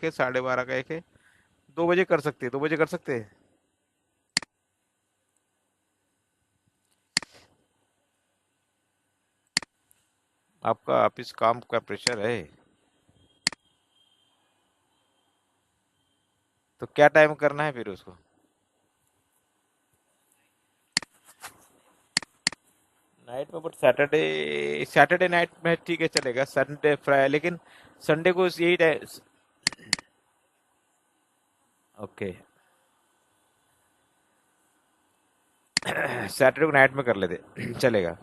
है, 12:30 का एक है। 2 बजे कर सकते हैं, 2 बजे कर सकते हैं। आपका ऑफिस काम का प्रेशर है, तो क्या टाइम करना है फिर उसको? नाइट में, बट सैटरडे, सैटरडे नाइट में ठीक है, चलेगा। संडे फ्राई, लेकिन संडे को यही टाइम। ओके। सैटरडे को नाइट में कर लेते चलेगा।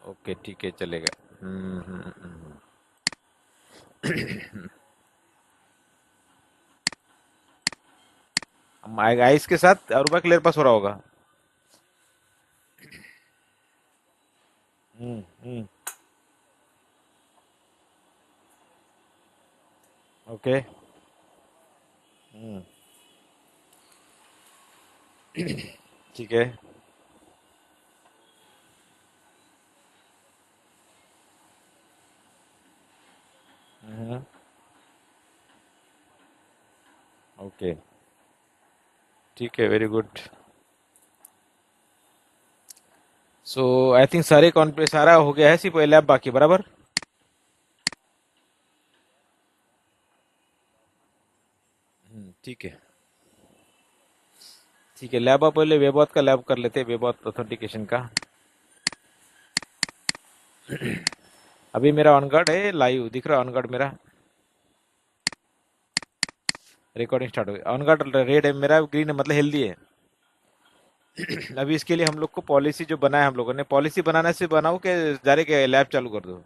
ओके ठीक है, चलेगा। हम आएगा आइस के साथ अरुबा क्लियर पास हो रहा होगा। हम्म हम्म। ओके। हम्म। ठीक है। हम्म। ओके ठीक है, very good. So I think सारे कौन पे सारा हो गया है, सिर्फ लैब बाकी, बराबर। ठीक है। ठीक है, लैब आप पहले वेबॉथ का लैब कर लेते हैं, वेबॉथ ऑथेंटिकेशन का। अभी मेरा ऑनगार्ड है, लाइव दिख रहा है ऑनगार्ड मेरा। रिकॉर्डिंग स्टार्ट हो गई, ऑनगार्ड रेड है मेरा, ग्रीन है मतलब हेल्दी है। अभी इसके लिए हम लोग को पॉलिसी जो बनाया हम लोगों ने, पॉलिसी बनाने से बनाओ कि डायरेक्ट लैब चालू कर दो?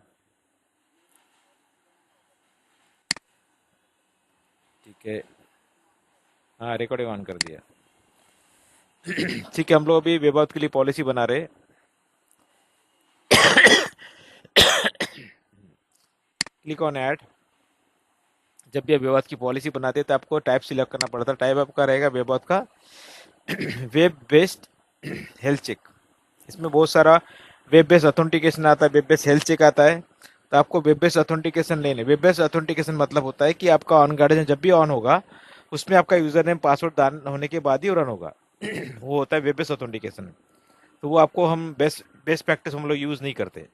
ठीक है। हाँ, रिकॉर्डिंग ऑन कर दिया। ठीक है, हम लोग अभी वेबआउट के लिए पॉलिसी बना रहे। Click on add. जब भी आप वेबआउट की पॉलिसी बनाते हैं तो आपको टाइप सिलेक्ट करना पड़ता है। टाइप आपका रहेगा वेबआउट का वेब बेस्ड हेल्थ चेक। इसमें बहुत सारा वेब बेस्ड ऑथेंटिकेशन आता है, वेब बेस्ड हेल्थ चेक आता है। तो आपको वेब बेस्ड ऑथेंटिकेशन लेने, वेब बेस्ड ऑथेंटिकेशन मतलब होता है कि आपका ऑन गार्डन जब भी ऑन होगा, उसमें आपका यूजर नेम पासवर्ड दान होने के बाद ही रन होगा। वो होता है वेब बेस्ड ऑथेंटिकेशन। तो वो आपको हम बेस्ट बेस्ट प्रैक्टिस हम लोग यूज नहीं करते।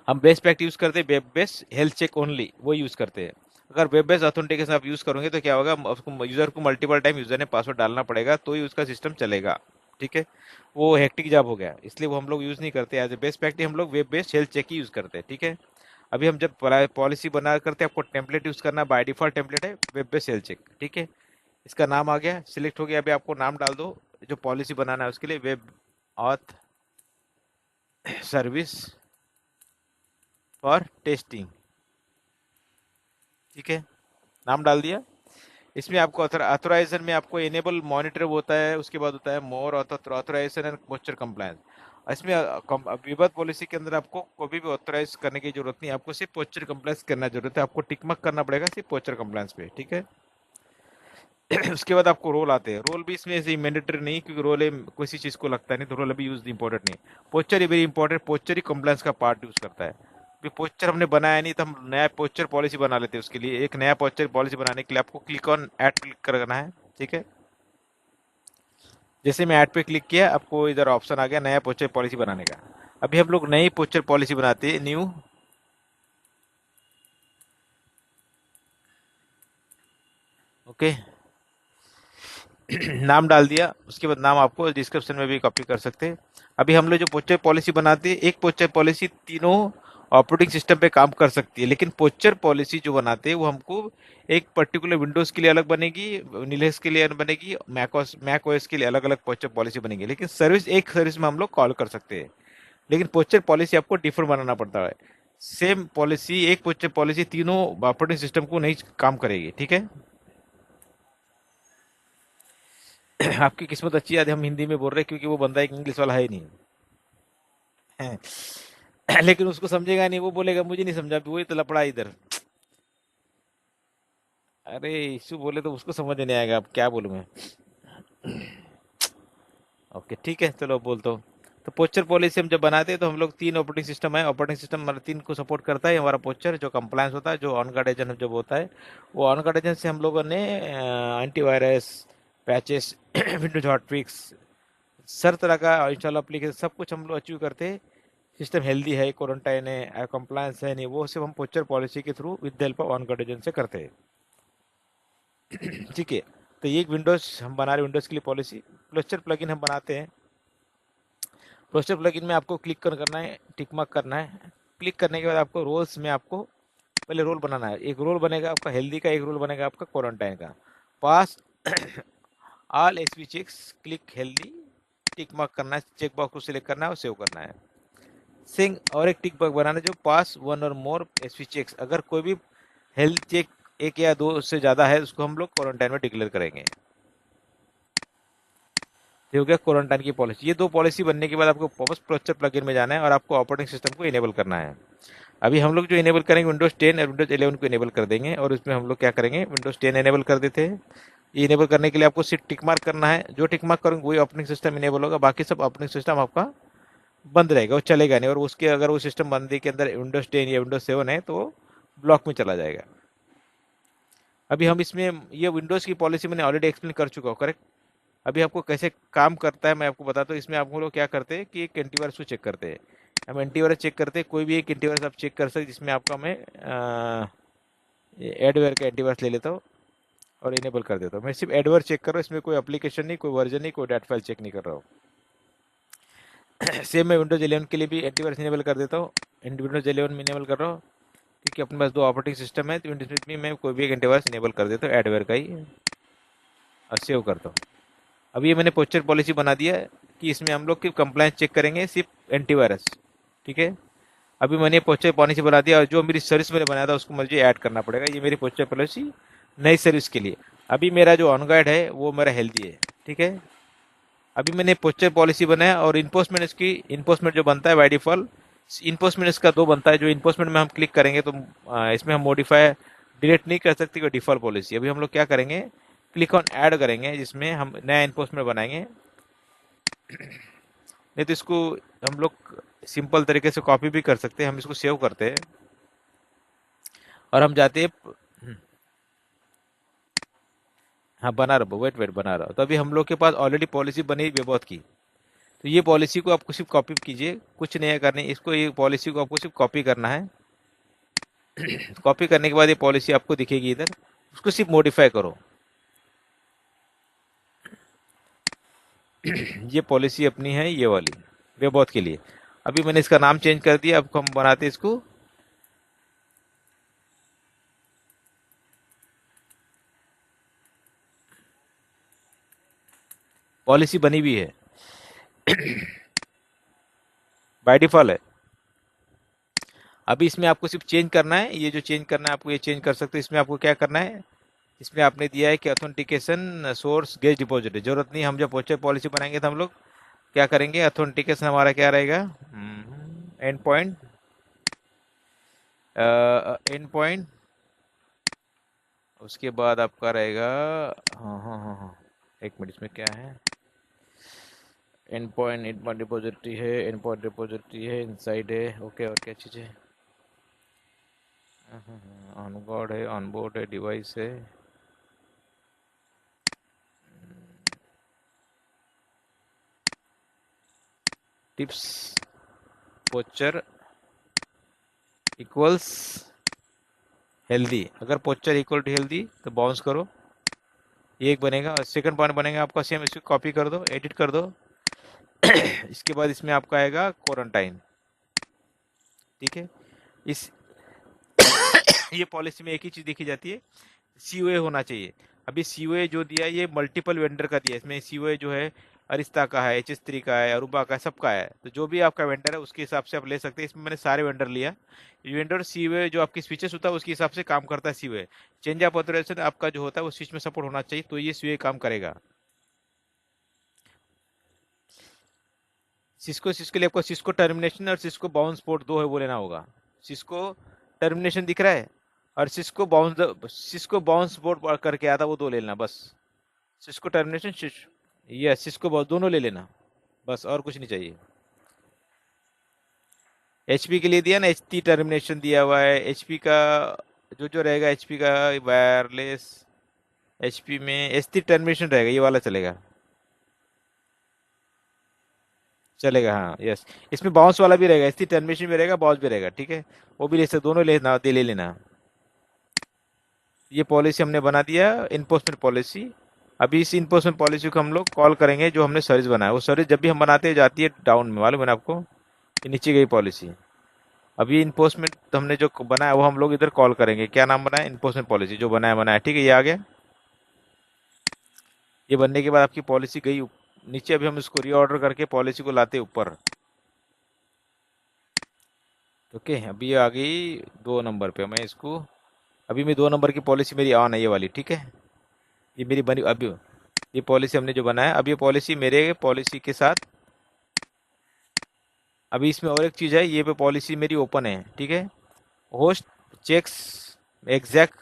हम बेस्ट प्रैक्टिस यूज करते हैं web based health check only, वो यूज करते हैं। अगर वेब बेस्ड ऑथेंटिकेशन आप यूज करोगे तो क्या होगा, उसको यूजर को मल्टीपल टाइम यूजर ने पासवर्ड डालना पड़ेगा, तो ही उसका सिस्टम चलेगा। ठीक है। वो हेक्टिक जॉब हो गया, इसलिए वो हम लोग यूज नहीं करते। एज ए बेस्ट प्रैक्टिस हम लोग वेब बेस्ड हेल्थ चेक ही यूज करते हैं। ठीक है। अभी हम जब पॉलिसी बना करते हैं, आपको टेम्पलेट यूज करना, बाय डिफॉल्ट टेम्पलेट है वेब बेस्ड हेल्थ चेक। ठीक है। इसका नाम आ गया, सिलेक्ट हो गया। अभी आपको नाम डाल दो जो पॉलिसी बनाना है उसके लिए, web auth service for testing. ठीक है, नाम डाल दिया। इसमें आपको ऑथराइजेशन में आपको इनेबल मॉनिटर होता है, उसके बाद होता है मोर ऑथराइजेशन एंड पोस्चर कंप्लायंस। इसमें विवाद पॉलिसी के अंदर आपको कोई भी ऑथराइज करने की जरूरत नहीं, आपको सिर्फ पोस्चर कंप्लायंस करना जरूरत है। आपको टिकमक करना पड़ेगा सिर्फ पोस्चर कंप्लायंस पे। ठीक है। उसके बाद आपको रोल आते हैं। रोल भी इसमें ऐसे मैंडेटरी नहीं, क्योंकि रोल किसी चीज को लगता है नहीं, तो रोल अभी यूज इंपॉर्टेंट नहीं। पोस्चर ही वेरी इंपॉर्टेंट, पोस्चर ही कंप्लायंस का पार्ट यूज करता है। अभी पोस्चर हमने बनाया नहीं, तो हम नया पोस्चर पॉलिसी बना लेते हैं। उसके लिए एक नया पोस्चर पॉलिसी बनाने के लिए आपको क्लिक ऑन ऐड क्लिक करना है। ठीक है। जैसे मैं ऐड पे क्लिक किया, आपको इधर ऑप्शन आ गया नया पोस्चर पॉलिसी बनाने का। अभी हम लोग नई पोस्चर पॉलिसी बनाते हैं, न्यू। ओके। नाम डाल दिया, उसके बाद नाम आपको डिस्क्रिप्शन में भी कॉपी कर सकते हैं। अभी हम लोग जो पोस्चर पॉलिसी बनाते हैं, एक पोस्चर पॉलिसी तीनों ऑपरेटिंग सिस्टम पे काम कर सकती है, लेकिन पोस्चर पॉलिसी जो बनाते हैं वो हमको एक पर्टिकुलर विंडोज के लिए अलग बनेगी, लिनक्स के लिए अलग बनेगी, मैक ओएस के लिए अलग अलग पोस्चर पॉलिसी बनेगी। लेकिन सर्विस एक सर्विस में हम लोग कॉल कर सकते हैं, लेकिन पोस्चर पॉलिसी आपको डिफरेंट बनाना पड़ता है। सेम पॉलिसी, एक पोस्चर पॉलिसी तीनों ऑपरेटिंग सिस्टम को नहीं काम करेगी। ठीक है। आपकी किस्मत अच्छी है, आज हम हिंदी में बोल रहे हैं, क्योंकि वो बंदा एक इंग्लिश वाला है ही नहीं है। लेकिन उसको समझेगा नहीं, वो बोलेगा मुझे नहीं समझा, वही तो लपड़ा है इधर। अरे इशू बोले तो उसको समझ नहीं आएगा, अब क्या बोलूं मैं। ओके ठीक है, चलो बोलता हूँ। तो पोस्चर पॉलिसी हम जब बनाते हैं तो हम लोग 3 ऑपरेटिंग सिस्टम है, ऑपरेटिंग सिस्टम हमारा 3 को सपोर्ट करता है। हमारा पोस्चर जो कंप्लायंस होता है, जो ऑन गार्ड एजेंट जब होता है, वो ऑन गार्ड एजेंट से हम लोगों ने antivirus, patches, Windows hotfix, sir तरह का इंस्टॉल एप्लीकेशन सब कुछ हम लोग अचीव करते हैं। सिस्टम हेल्दी है, क्वारंटाइन है, कंप्लायंस है नहीं, वो सिर्फ हम पोस्चर पॉलिसी के through with the help of on guard agent से करते हैं। ठीक है। तो ये एक विंडोज हम बना रहे, विंडोज के लिए पॉलिसी। पोस्चर प्लगइन हम बनाते हैं। पोस्टर प्लगइन में आपको क्लिक करना है, टिक मार्क करना है। क्लिक करने के बाद आपको रोल्स में आपको पहले रोल बनाना है। एक रोल बनेगा आपका हेल्दी का, एक रोल बनेगा आपका क्वारंटाइन का। Pass all SV checks, click healthy, tick mark करना है, चेक बॉक्स को सिलेक्ट करना है और सेव करना है। सिंग और एक टिक बॉक्स बनाना है जो पास वन और मोर एसवी चेक्स, अगर कोई भी हेल्थ चेक एक या दो से ज़्यादा है उसको हम लोग क्वारंटाइन में डिक्लेयर करेंगे। ये हो गया क्वारंटाइन की पॉलिसी। ये 2 पॉलिसी बनने के बाद आपको वापस पोस्चर प्लगइन में जाना है और आपको ऑपरेटिंग सिस्टम को इनेबल करना है। अभी हम लोग जो इनेबल करेंगे विंडोज 10 और विंडोज 11 को इनेबल कर देंगे, और इसमें हम लोग क्या करेंगे, विंडोज 10 इनेबल कर देते हैं। ये इनेबल करने के लिए आपको सिर्फ टिक मार्क करना है। जो टिक मार्क करेंगे वही ऑपरेटिंग सिस्टम इनेबल होगा, बाकी सब ऑपरेटिंग सिस्टम आपका बंद रहेगा, वो चलेगा नहीं। और उसके अगर वो सिस्टम बंदी के अंदर विंडोज 10 या विंडोज 7 है तो वो ब्लॉक में चला जाएगा। अभी हम इसमें ये विंडोज़ की पॉलिसी मैंने ऑलरेडी एक्सप्लेन कर चुका हूँ, करेक्ट। अभी आपको कैसे काम करता है मैं आपको बताता हूँ। इसमें आप लोग क्या करते हैं कि एक एंटीवायरस को चेक करते हैं। हम एंटीवायरस चेक करते हैं, कोई भी एक एंटीवायरस आप चेक कर सकते, जिसमें आपका मैं एडवेयर का एंटीवायरस ले लेता हूँ और इनेबल कर देता हूँ। मैं सिर्फ एडवेयर चेक कर रहा हूँ, इसमें कोई एप्लीकेशन नहीं, कोई वर्जन नहीं, कोई डाटा फाइल चेक नहीं कर रहा हूँ। सेम मैं विंडोज 11 के लिए भी एंटीवायरस इनेबल कर देता हूँ। विंडोज 11 में इनेबल कर रहा हूँ क्योंकि अपने पास 2 ऑपरेटिंग सिस्टम है, तो विंडोज में मैं कोई भी एक एंटीवायरस इनेबल कर देता हूँ एडवेयर का ही, और सेव करता हूँ। अब ये मैंने पोस्चर पॉलिसी बना दिया है कि इसमें हम लोग की कंप्लायंस चेक करेंगे सिर्फ एंटीवायरस। ठीक है। अभी मैंने पोस्चर पॉलिसी बना दिया और जो मेरी सर्विस मैंने बनाया था उसको मुझे ऐड करना पड़ेगा। ये मेरी पोस्चर पॉलिसी नई सर्विस के लिए। अभी मेरा जो ऑन गाइड है वो मेरा हेल्दी है। ठीक है। अभी मैंने पोस्चर पॉलिसी बनाया और इन्फोर्समेंट, इसकी इन्फोर्समेंट जो बनता है बाय डिफॉल्ट इन्फोर्समेंट इसका 2 बनता है। जो इन्फोर्समेंट में हम क्लिक करेंगे तो इसमें हम मॉडिफाई डिलीट नहीं कर सकते, कोई डिफॉल्ट पॉलिसी। अभी हम लोग क्या करेंगे, क्लिक ऑन ऐड करेंगे, जिसमें हम नया इन्फोर्समेंट बनाएंगे। नहीं तो इसको हम लोग सिंपल तरीके से कॉपी भी कर सकते हैं। हम इसको सेव करते हैं और हम जाते हैं। हाँ बना रहा, वेट वेट बना रहा। तो अभी हम लोग के पास ऑलरेडी पॉलिसी बनी वेबऑथ की। तो ये पॉलिसी को आपको सिर्फ कॉपी कीजिए, कुछ नहीं है करने इसको। ये पॉलिसी को आपको सिर्फ कॉपी करना है। कॉपी करने के बाद ये पॉलिसी आपको दिखेगी इधर, उसको सिर्फ मॉडिफाई करो। ये पॉलिसी अपनी है ये वाली वेबऑथ के लिए। अभी मैंने इसका नाम चेंज कर दिया। अब हम बनाते हैं इसको पॉलिसी बनी हुई है बाय डिफॉल्ट है। अभी इसमें आपको सिर्फ चेंज करना है, ये जो चेंज करना है आपको ये चेंज कर सकते हो। इसमें आपको क्या करना है, इसमें आपने दिया है कि ऑथेंटिकेशन सोर्स गेट डिपॉजिटरी, जरूरत नहीं। हम जब पोस्चर पॉलिसी बनाएंगे तो हम लोग क्या करेंगे, ऑथेंटिकेशन हमारा क्या रहेगा, एंड पॉइंट, एंड पॉइंट। उसके बाद आपका रहेगा, हाँ हाँ हाँ हाँ, एक मिनट, इसमें क्या है, एंड पॉइंट डिपॉजिटरी है, एंड पॉइंट डिपॉजिटरी है, इनसाइड है, ओके। और क्या चीज़ है, ऑनबोर्ड है, ऑनबोर्ड है, डिवाइस है, टिप्स, पोस्चर इक्वल्स हेल्दी। अगर पोस्चर इक्वल टू हेल्दी तो बाउंस करो, ये एक बनेगा। और सेकंड पॉइंट बनेगा आपका सेम, इसको कॉपी कर दो, एडिट कर दो। इसके बाद इसमें आपका आएगा क्वारंटाइन। ठीक है। इस ये पॉलिसी में एक ही चीज़ देखी जाती है, सीओए होना चाहिए। अभी सीओए जो दिया है ये मल्टीपल वेंडर का दिया है। इसमें सीओए जो है अरिस्ता का है, एच3 का है, अरूबा का है, सबका है। तो जो भी आपका वेंडर है उसके हिसाब से आप ले सकते हैं। इसमें मैंने सारे वेंडर लिया। वेंडर सीओए जो आपकी स्विचेस होता है उसके हिसाब से काम करता है। सीओए चेंज ऑफ ऑथराइजेशन आपका जो होता है वो स्विच में सपोर्ट होना चाहिए, तो ये सीओए काम करेगा। सिस्को, सिस्को के लिए आपको सिस्को टर्मिनेशन और सिस्को बाउंस पोर्ट 2 है वो लेना होगा। सिस्को टर्मिनेशन दिख रहा है और सिस्को बाउंस पोर्ट करके आता वो 2 ले लेना बस। सिस्को टर्मिनेशन, ये सिस्को बाउंस दोनों ले लेना बस, और कुछ नहीं चाहिए। एचपी के लिए दिया ना, एचटी टर्मिनेशन दिया हुआ है एचपी का। जो जो रहेगा एचपी का वायरलेस, एचपी में एचटी टर्मिनेशन रहेगा, ये वाला चलेगा। चलेगा, हाँ यस। इसमें बाउंस वाला भी रहेगा, एचटी टर्मिनेशन भी रहेगा, बाउंस भी रहेगा, ठीक है। वो भी ले सकते, दोनों लेना दे ले लेना। ये पॉलिसी हमने बना दिया, इन्फोर्समेंट पॉलिसी। अभी इस इन्फोर्समेंट पॉलिसी को हम लोग कॉल करेंगे, जो हमने सर्विस बनाया वो सर्विस जब भी हम बनाते हैं जाती है डाउन में, मालूम है ना आपको। ये नीचे गई पॉलिसी। अभी इन्फोर्समेंट हमने जो बनाया वो हम लोग इधर कॉल करेंगे। क्या नाम बनाया? इन्फोर्समेंट पॉलिसी, जो बनाया बनाया, ठीक है, ये आ गया। ये बनने के बाद आपकी पॉलिसी गई नीचे। अभी हम इसको रीऑर्डर करके पॉलिसी को लाते ऊपर। ओके, अभी ये आ गई 2 नंबर पे। मैं इसको, अभी मैं 2 नंबर की पॉलिसी मेरी ऑन है, ये वाली, ठीक है। ये मेरी बनी अभी। ये पॉलिसी हमने जो बनाया, अब ये पॉलिसी मेरे पॉलिसी के साथ। अभी इसमें और एक चीज़ है, ये पे पॉलिसी मेरी ओपन है, ठीक है। होस्ट चेक्स एग्जैक्ट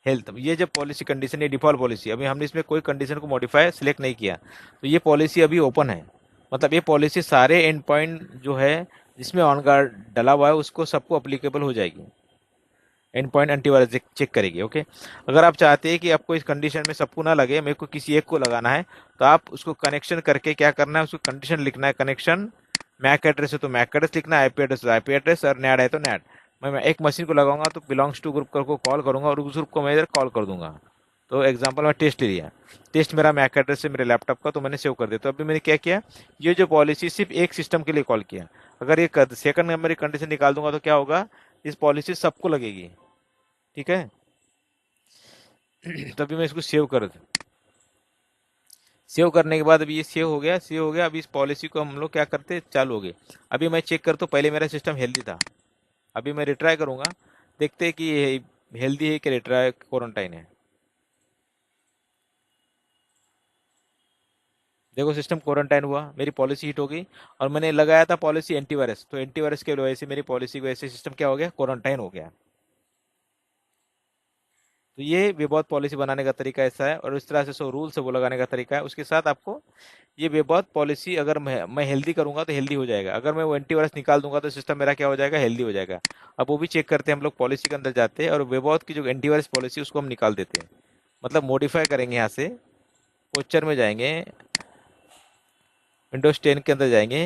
हेल्थ, ये जब पॉलिसी कंडीशन, ये डिफॉल्ट पॉलिसी, अभी हमने इसमें कोई कंडीशन को मॉडिफाई सेलेक्ट नहीं किया, तो ये पॉलिसी अभी ओपन है। मतलब ये पॉलिसी सारे एंड पॉइंट जो है जिसमें ऑन गार्ड डला हुआ है उसको सबको अप्लीकेबल हो जाएगी। एंड पॉइंट एंटीवायरस चेक करेगी, ओके। अगर आप चाहते हैं कि आपको इस कंडीशन में सबको ना लगे, मेरे को किसी एक को लगाना है, तो आप उसको कनेक्शन करके क्या करना है, उसको कंडीशन लिखना है, कनेक्शन मैक एड्रेस है तो मैक एड्रेस लिखना है, आईपी एड्रेस तो आईपी एड्रेस, और नैड है तो नैड। मैं एक मशीन को लगाऊंगा तो बिलोंग्स टू ग्रुप को कॉल करूंगा, और उस ग्रुप को मैं इधर कॉल कर दूंगा। तो एग्जांपल मैं टेस्ट ले लिया, टेस्ट मेरा मैक एड्रेस है मेरे लैपटॉप का, तो मैंने सेव कर दिया। तो अभी मैंने क्या किया, ये जो पॉलिसी सिर्फ एक सिस्टम के लिए कॉल किया। अगर ये सेकंड नंबर की कंडीशन निकाल दूंगा तो क्या होगा, इस पॉलिसी सबको लगेगी, ठीक है। तभी मैं इसको सेव कर दूं। सेव करने के बाद अभी ये सेव हो गया, सेव हो गया। अभी इस पॉलिसी को हम लोग क्या करते, चालू हो गए। अभी मैं चेक करता हूँ, पहले मेरा सिस्टम हेल्दी था। अभी मैं रिट्राई करूंगा, देखते हैं कि ये हेल्दी है कि रिट्राई क्वारंटाइन है। देखो सिस्टम क्वारंटाइन हुआ, मेरी पॉलिसी हिट हो गई। और मैंने लगाया था पॉलिसी एंटीवायरस, तो एंटीवायरस की वजह से मेरी पॉलिसी की वजह से सिस्टम क्या हो गया, क्वारंटाइन हो गया। तो ये वेबऑथ पॉलिसी बनाने का तरीका ऐसा है, और इस तरह से सो रूल्स है वो लगाने का तरीका है। उसके साथ आपको ये वेबऑथ पॉलिसी, अगर मैं हेल्दी करूंगा तो हेल्दी हो जाएगा, अगर मैं वो एंटीवायरस निकाल दूंगा तो सिस्टम मेरा क्या हो जाएगा, हेल्दी हो जाएगा। अब वो भी चेक करते हैं हम लोग, पॉलिसी के अंदर जाते हैं और वेबऑथ की जो एंटीवायरस पॉलिसी उसको हम निकाल देते हैं। मतलब मॉडिफाई करेंगे, यहाँ से पोस्चर में जाएंगे, विंडोज 10 के अंदर जाएंगे।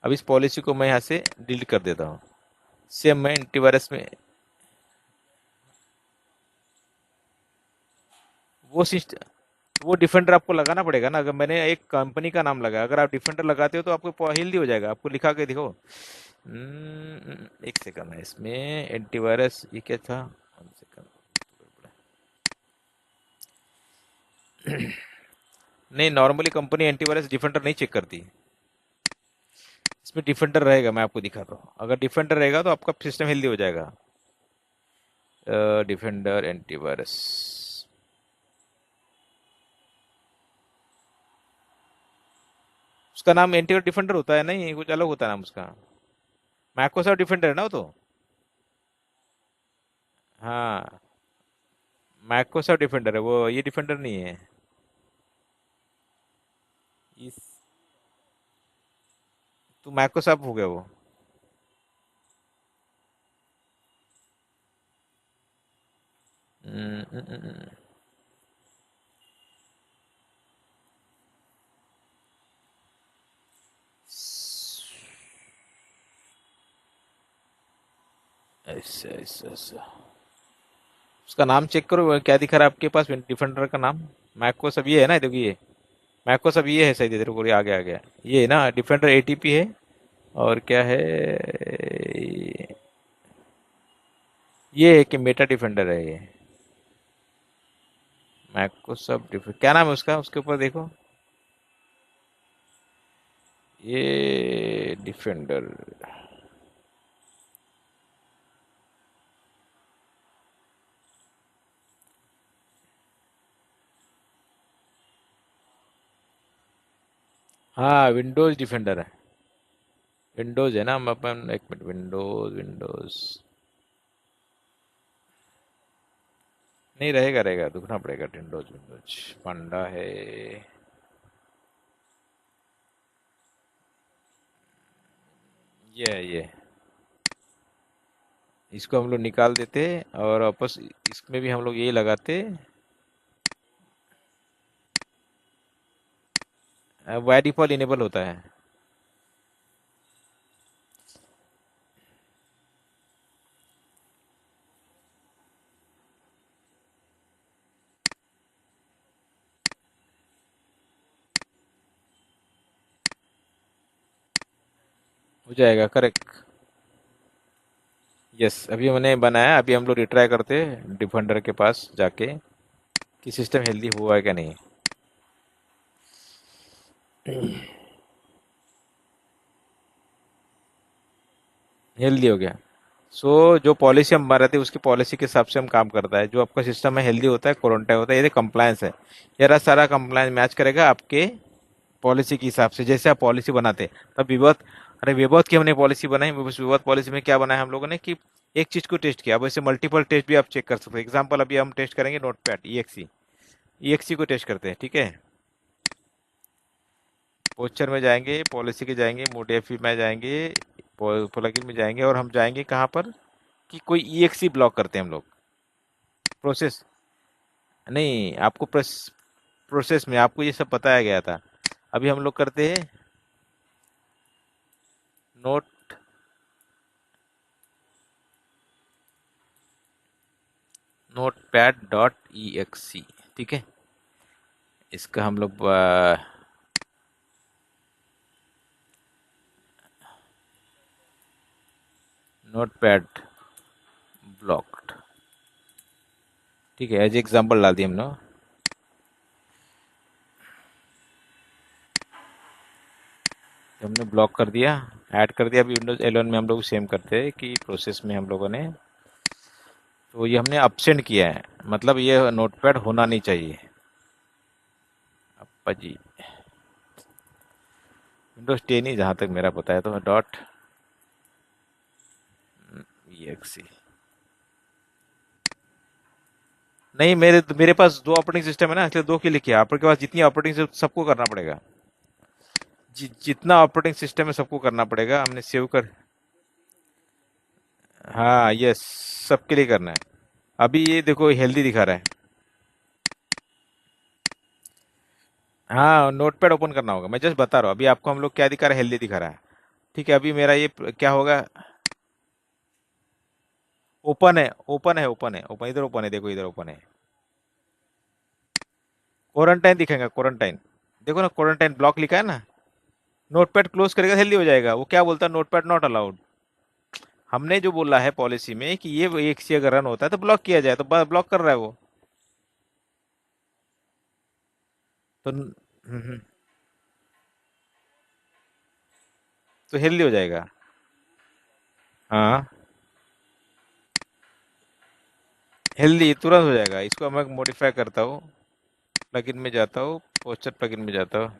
अब इस पॉलिसी को मैं यहाँ से डिलीट कर देता हूँ। सेम मैं एंटीवायरस में वो सिस्टम, वो डिफेंडर आपको लगाना पड़ेगा ना। अगर मैंने एक कंपनी का नाम लगाया, अगर आप डिफेंडर लगाते हो तो आपको हेल्दी हो जाएगा। आपको लिखा के दिखो। एक सेकंड है इसमें, एंटीवायरस ये क्या था, 1 सेकंड। नहीं, नॉर्मली कंपनी एंटीवायरस डिफेंडर नहीं चेक करती। इसमें डिफेंडर रहेगा, मैं आपको दिखाता हूँ। अगर डिफेंडर रहेगा तो आपका सिस्टम हेल्दी हो जाएगा। डिफेंडर एंटीवायरस, उसका नाम एंटीवायरस डिफेंडर होता है, नहीं कुछ अलग होता है नाम उसका। माइक्रोसॉफ्ट डिफेंडर है ना वो तो। हाँ, माइक्रोसॉफ्ट डिफेंडर है वो, ये डिफेंडर नहीं है। इस तो माइक्रोसॉफ्ट हो गया वो। हम्म, हम्म, ऐसा ऐसा ऐसा, उसका नाम चेक करो क्या दिखा रहा है आपके पास डिफेंडर का नाम। माइक्रोसॉफ्ट ये है ना, देखो ये माइक्रोसॉफ्ट ये है, सही दे, तेरे को ये आ गया ये है ना, डिफेंडर एटीपी है। और क्या है, ये है कि मेटा डिफेंडर है ये। माइक्रोसॉफ्ट डिफेंडर क्या नाम है उसका, उसके ऊपर देखो, ये डिफेंडर। हाँ, विंडोज डिफेंडर है। विंडोज है ना, हम अपन एक मिनट, विंडोज विंडोज नहीं रहेगा, रहेगा दुखना पड़ेगा, विंडोज विंडोज पांडा है। ये इसको हम लोग निकाल देते और वापस इसमें भी हम लोग यही लगाते। बाय डिफॉल्ट इनेबल होता है। हो जाएगा करेक्ट। यस, अभी मैंने बनाया, अभी हम लोग रिट्राई करते डिफेंडर के पास जाके कि सिस्टम हेल्दी हुआ है क्या नहीं। हेल्दी हो गया। जो पॉलिसी हम बना रहे थे उसकी पॉलिसी के हिसाब से हम काम करता है। जो आपका सिस्टम है हेल्दी होता है, क्वारंटाइन होता है, ये कंप्लायंस है। ये सारा कंप्लायंस मैच करेगा आपके पॉलिसी के हिसाब से, जैसे आप पॉलिसी बनाते हैं। तब विवाद, अरे विवाद की हमने पॉलिसी बनाई, उस विवाद पॉलिसी में क्या बनाया हम लोगों ने कि एक चीज को टेस्ट किया। अब ऐसे मल्टीपल टेस्ट भी आप चेक कर सकते हैं। एग्जाम्पल अभी हम टेस्ट करेंगे नोटपैड ईएक्सी। ईएक्सी को टेस्ट करते हैं, ठीक है। पोस्चर में जाएंगे, पॉलिसी के जाएंगे, मोडेफी में जाएंगे, प्लगइन में जाएंगे, और हम जाएंगे कहाँ पर कि कोई ईएक्सी ब्लॉक करते हैं हम लोग। प्रोसेस नहीं, आपको प्रोसेस में आपको ये सब बताया गया था। अभी हम लोग करते हैं note notepad dot E x, ठीक है। इसका हम लोग नोटपैड ब्लॉक्ड, ठीक है, एज एग्जांपल डाल दिया हमने। हमने ब्लॉक कर दिया, ऐड कर दिया। अभी विंडोज 11 में हम लोग सेम करते हैं कि प्रोसेस में हम लोगों ने, तो ये हमने अपसेंड किया है, मतलब ये नोटपैड होना नहीं चाहिए। अप्पा जी, विंडोज 10 ही जहाँ तक मेरा पता है, तो डॉट ई नहीं, मेरे पास दो ऑपरेटिंग सिस्टम है ना, इसलिए दो के लिखे। आपके पास जितनी ऑपरेटिंग सबको करना पड़ेगा। जितना ऑपरेटिंग सिस्टम है सबको करना पड़ेगा। हमने सेव कर, हाँ यस, सबके लिए करना है। अभी ये देखो हेल्दी दिखा रहा है। हाँ, नोटपैड ओपन करना होगा, मैं जस्ट बता रहा हूँ। अभी आपको हम लोग क्या दिखा रहा है, हेल्दी दिखा रहा है, ठीक है। अभी मेरा ये क्या होगा, ओपन है, ओपन है, ओपन है, ओपन, इधर ओपन है, देखो इधर ओपन है। क्वारंटाइन दिखेगा, क्वारंटाइन, देखो ना, क्वारंटाइन ब्लॉक लिखा है ना। नोटपैड क्लोज करेगा हेल्दी हो जाएगा। वो क्या बोलता है, नोटपैड नॉट अलाउड। हमने जो बोला है पॉलिसी में कि ये एक सी अगर रन होता है तो ब्लॉक किया जाए, तो ब्लॉक कर रहा है वो। तो तो हेल्दी हो जाएगा। हाँ, हेल्दी तुरंत हो जाएगा। इसको मैं मॉडिफाई करता हूँ, प्लगइन में जाता हूँ, पोस्टर प्लगइन में जाता हूँ।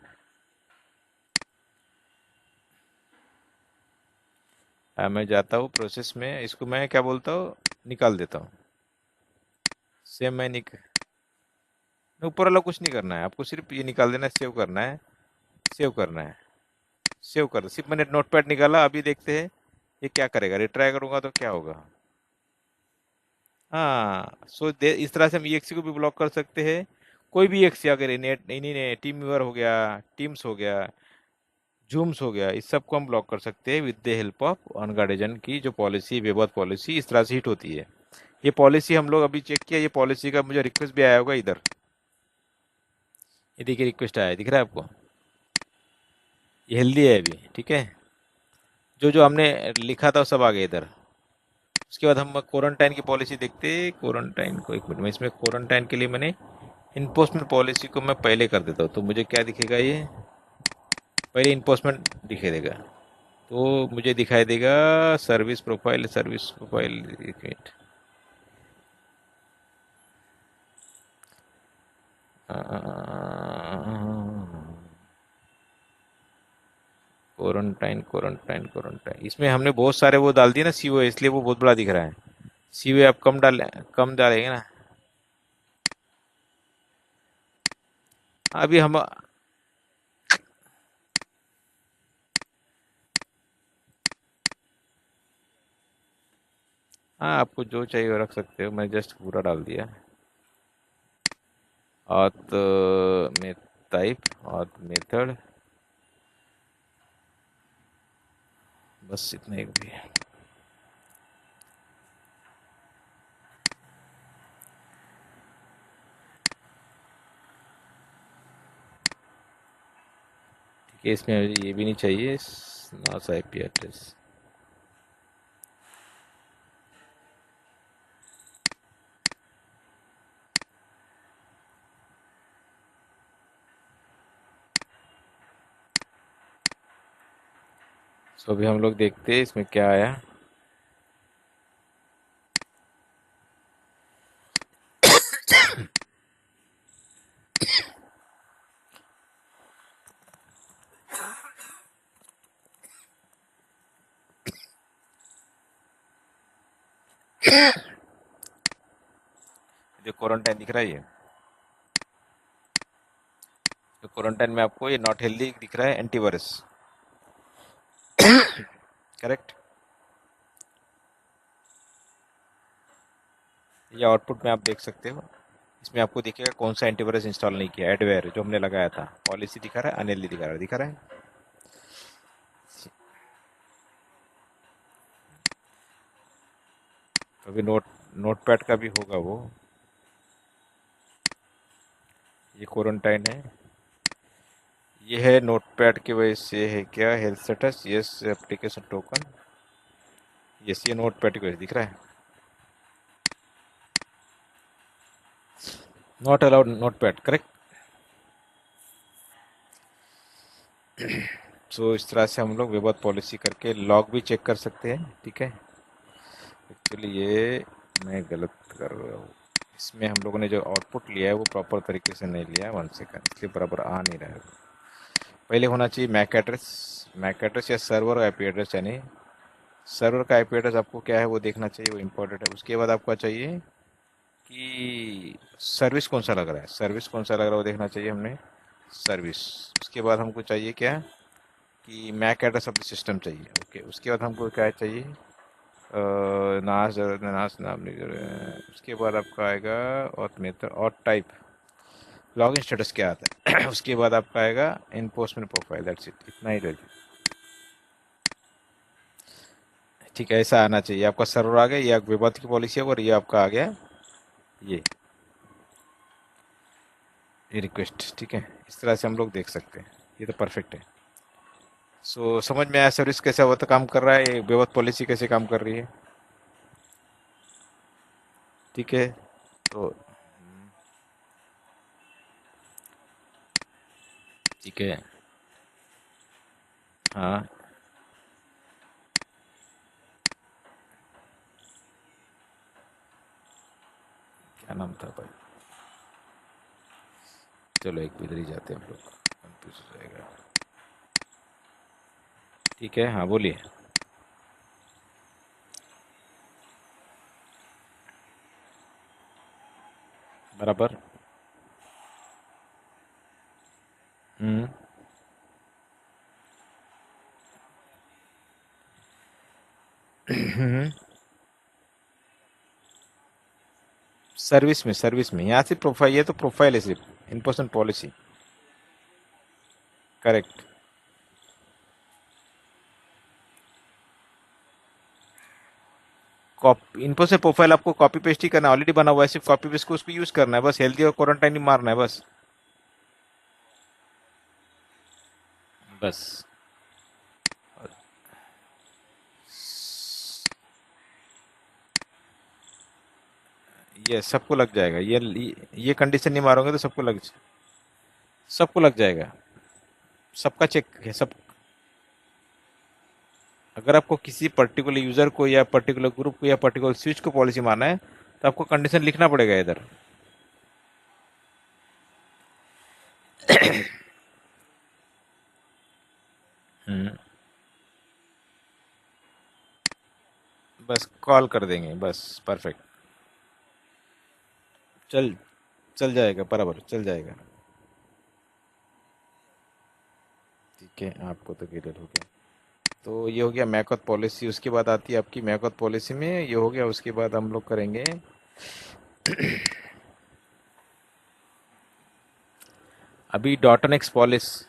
मैं जाता हूँ प्रोसेस में, इसको मैं क्या बोलता हूँ, निकाल देता हूँ। सेम मैं ऊपर वाला कुछ नहीं करना है आपको, सिर्फ ये निकाल देना है, सेव करना है, सेव करना है, सेव कर दो। सिर्फ मैंने नोटपैड निकाला। अभी देखते हैं ये क्या करेगा। रिट्राई करूंगा तो क्या होगा। हाँ, इस तरह से हम EXE को भी ब्लॉक कर सकते हैं। कोई भी EXE, अगर नेट इन्हीं ने टीम व्यूअर हो गया, टीम्स हो गया, जूम्स हो गया, इस सब को हम ब्लॉक कर सकते हैं with the help of OnGuard agent की जो पॉलिसी, वेबऑथ पॉलिसी इस तरह से हिट होती है। ये पॉलिसी हम लोग अभी चेक किया, ये पॉलिसी का मुझे रिक्वेस्ट भी आया होगा इधर। ये देखिए, रिक्वेस्ट आया, दिख रहा है आपको। ये हेल्दी है अभी, ठीक है। जो जो हमने लिखा था वो सब आ गया इधर। उसके बाद हम क्वारंटाइन की पॉलिसी देखते। क्वारंटाइन को एक मिनट में, इसमें क्वारंटाइन के लिए मैंने इन्फोर्समेंट पॉलिसी को मैं पहले कर देता हूँ, तो मुझे क्या दिखेगा, ये पहले इन्फोर्समेंट दिखाई देगा। तो मुझे दिखाई देगा सर्विस प्रोफाइल, सर्विस प्रोफाइल, एक मिनट। क्वारंटाइन, क्वारंटाइन, क्वारंटाइन, इसमें हमने बहुत सारे वो डाल दिए ना सीओ, इसलिए वो बहुत बड़ा दिख रहा है। सीओ आप कम डालेंगे ना। अभी हम, हाँ, आपको जो चाहिए वो रख सकते हो, मैं जस्ट पूरा डाल दिया। auth में टाइप auth मेथड, बस इतना ही भी है। ठीक है, इसमें मुझे ये भी नहीं चाहिए, नास आईपी एड्रेस। सो अभी हम लोग देखते हैं इसमें क्या आया। जो क्वारंटाइन दिख रहा है, ये तो क्वारंटाइन में आपको ये नॉट हेल्दी दिख रहा है, एंटीवायरस। करेक्ट। ये आउटपुट में आप देख सकते हो, इसमें आपको दिखेगा कौन सा एंटीवायरस इंस्टॉल नहीं किया। एडवेयर जो हमने लगाया था, पॉलिसी दिखा रहा है, अनहेल्दी दिखा रहा है। तो अभी नोटपैड का भी होगा वो। ये क्वारंटाइन है, ये है नोटपैड की वजह से है क्या, health status yes, application token yes, ये नोटपैड की वजह से दिख रहा है। Not allowed notepad, correct. So इस तरह से हम लोग विबोध पॉलिसी करके लॉग भी चेक कर सकते हैं। ठीक है, एक्चुअली ये मैं गलत कर रहा हूँ, इसमें हम लोगों ने जो आउटपुट लिया है वो प्रॉपर तरीके से नहीं लिया है, 1 सेकंड, इसलिए बराबर आ नहीं रहा है। पहले होना चाहिए मैक एड्रेस, मैक एड्रेस या सर्वर आईपी एड्रेस, यानी सर्वर का आईपी एड्रेस आपको क्या है वो देखना चाहिए, वो इम्पोर्टेंट है। उसके बाद आपको चाहिए कि सर्विस कौन सा लग रहा है, सर्विस कौन सा लग रहा है वो देखना चाहिए हमने, सर्विस। उसके बाद हमको चाहिए क्या, कि MAC address of the system चाहिए। ओके, उसके बाद हमको क्या चाहिए, नास नाम नहीं उसके बाद आपका आएगा और मेथड और टाइप, लॉगिन स्टेटस क्या आता है। उसके बाद आपका आएगा इनपोर्समेंट प्रोफाइल, दैट्स इट, इतना ही रहेगा। ठीक है, ऐसा आना चाहिए। आपका सर्वर आ गया, ये विबॉथ की पॉलिसी है, और ये आपका आ गया ये ये रिक्वेस्ट। ठीक है, इस तरह से हम लोग देख सकते हैं, ये तो परफेक्ट है। सो समझ में आया सर्विस कैसे होता काम कर रहा है, ये विबॉथ पॉलिसी कैसे काम कर रही है। ठीक है, तो ठीक है। हाँ, क्या नाम था भाई, चलो एक इधर ही जाते हैं हम लोग, कंफ्यूज हो जाएगा। ठीक है, हाँ बोलिए। बराबर। हम्म। सर्विस में यहाँ से प्रोफाइल, ये तो प्रोफाइल है सिर्फ, in person policy. Correct. In person profile आपको कॉपी पेस्ट ही करना, ऑलरेडी बना हुआ है, सिर्फ कॉपी पेस्ट को उसको यूज करना है बस, हेल्दी और क्वारंटाइन ही मारना है बस। बस ये सबको लग जाएगा, ये कंडीशन नहीं मारोगे तो सबको लग जाएगा। सबका चेक है सब। अगर आपको किसी पर्टिकुलर यूजर को या पर्टिकुलर ग्रुप को या पर्टिकुलर स्विच को पॉलिसी मारना है, तो आपको कंडीशन लिखना पड़ेगा इधर। हम्म। बस कॉल कर देंगे बस, परफेक्ट। चल चल जाएगा, बराबर चल जाएगा। ठीक है, आपको तो क्लियर हो गया। तो ये हो गया मैकऑथ पॉलिसी। उसके बाद आती है आपकी मैकऑथ पॉलिसी में ये हो गया। उसके बाद हम लोग करेंगे अभी डॉटनेक्स पॉलिसी।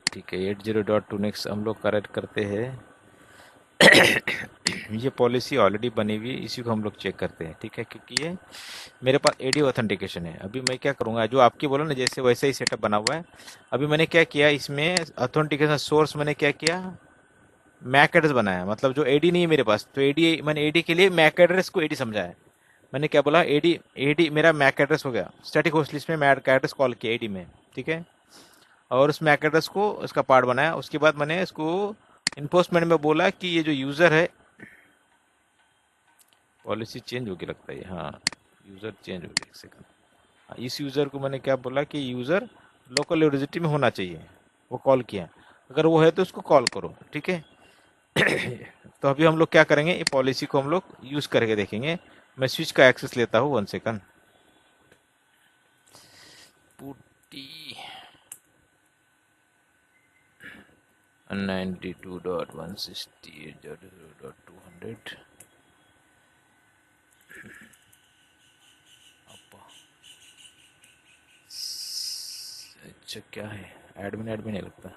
ठीक है, 80.2 नेक्स्ट हम लोग करेक्ट करते हैं। ये पॉलिसी ऑलरेडी बनी हुई है, इसी को हम लोग चेक करते हैं। ठीक है, क्योंकि ये मेरे पास एडी ऑथेंटिकेशन है। अभी मैं क्या करूँगा, जो आपकी बोला ना जैसे वैसा ही सेटअप बना हुआ है। अभी मैंने क्या किया, इसमें ऑथेंटिकेशन सोर्स मैंने क्या किया, मैक एड्रेस बनाया। मतलब जो एडी नहीं है मेरे पास, तो एडी मैंने एडी के लिए मैक एड्रेस को एडी समझा है। मैंने क्या बोला, एडी एडी मेरा मैक एड्रेस हो गया। स्टैटिक होस्ट लिस्ट में मैक एड्रेस कॉल किया एडी में। ठीक है, और उस मैक एड्रेस को उसका पार्ट बनाया। उसके बाद मैंने इसको इन्फोर्समेंट में बोला कि ये जो यूज़र है, पॉलिसी चेंज होगी लगता है। हाँ, यूज़र चेंज हो गया, एक सेकंड। इस यूज़र को मैंने क्या बोला कि यूज़र लोकल यूनिवर्सिटी में होना चाहिए। वो कॉल किया, अगर वो है तो उसको कॉल करो। ठीक है। तो अभी हम लोग क्या करेंगे, ये पॉलिसी को हम लोग यूज़ करके देखेंगे। मैं स्विच का एक्सेस लेता हूँ, 1 सेकंड। पुटी 92.168.200 अच्छा क्या है, एडमिन एडमिन नहीं लगता।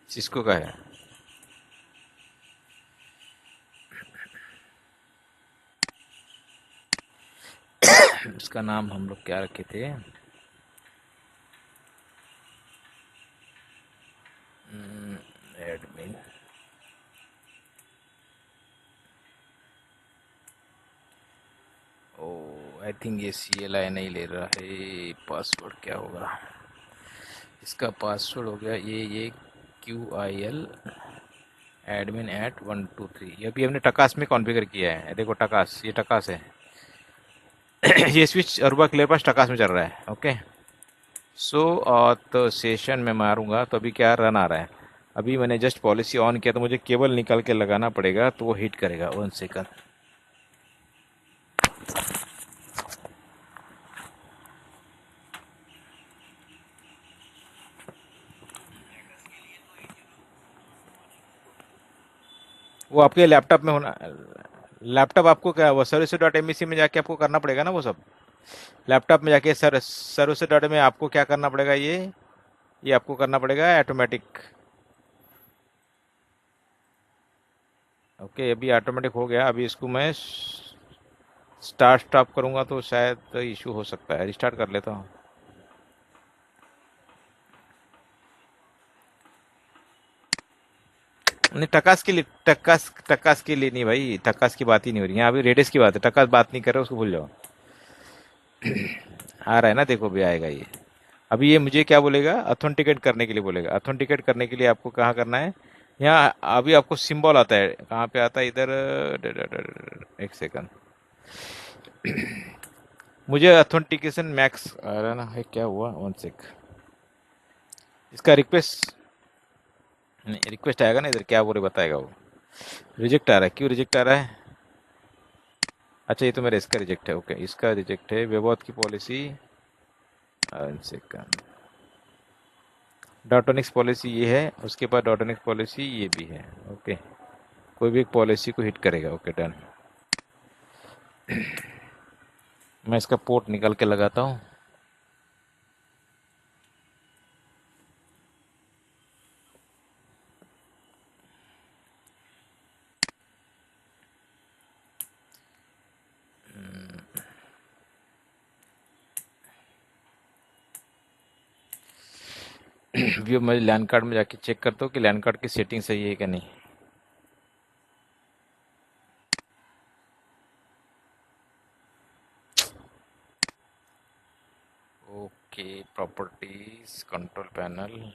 सिस्को का है। इसका नाम हम लोग क्या रखे थे, एडमिन। ओ आई थिंक ये CLI नहीं ले रहा है। पासवर्ड क्या होगा इसका, पासवर्ड हो गया ये QIL एडमिन @123। ये अभी हमने टकास में कॉन्फ़िगर किया है। देखो टकास, ये टकास है। ये स्विच अरुबा क्लियर पास टकास में चल रहा है। ओके, सो तो सेशन में मारूंगा तो अभी क्या रन आ रहा है। अभी मैंने जस्ट पॉलिसी ऑन किया तो मुझे केबल निकाल के लगाना पड़ेगा, तो वो हिट करेगा। 1 सेकंड। वो आपके लैपटॉप में होना, लैपटॉप आपको क्या वो service.mec में जाके आपको करना पड़ेगा ना वो सब। लैपटॉप में जाके service में आपको क्या करना पड़ेगा, ये आपको करना पड़ेगा ऑटोमेटिक। ओके, अभी ऑटोमेटिक हो गया। अभी इसको मैं स्टार्ट स्टॉप करूंगा तो शायद इशू हो सकता है। रिस्टार्ट कर लेता हूँ। नहीं, टकास के लिए नहीं भाई, टकास की बात ही नहीं हो रही है। अभी रेडियस की बात है, टकास बात नहीं कर रहे, उसको भूल जाओ। आ रहा है ना, देखो भी आएगा ये। अभी ये मुझे क्या बोलेगा, ऑथेंटिकेट करने के लिए बोलेगा। ऑथेंटिकेट करने के लिए आपको कहाँ करना है, यहाँ अभी आपको सिंबल आता है। कहाँ पे आता है, इधर। 1 सेकंड। मुझे ऑथेंटिकेशन मैक्स आ रहा है ना, है क्या हुआ, 1 सेक। इसका रिक्वेस्ट, रिक्वेस्ट आएगा ना इधर, क्या बोले बताएगा वो। रिजेक्ट आ रहा है, क्यों रिजेक्ट आ रहा है। अच्छा, ये तो मेरा इसका रिजेक्ट है। ओके, इसका रिजेक्ट है। वेबॉथ की पॉलिसी, 1 सेकंड। डॉटोनिक्स पॉलिसी ये है, उसके बाद डॉटोनिक्स पॉलिसी ये भी है। ओके, कोई भी एक पॉलिसी को हिट करेगा। Okay, done. मैं इसका पोर्ट निकाल के लगाता हूँ। व्यू मैं लैन कार्ड में जाके चेक करता हूँ कि लैन कार्ड की सेटिंग सही है कि नहीं। Okay, properties, control panel,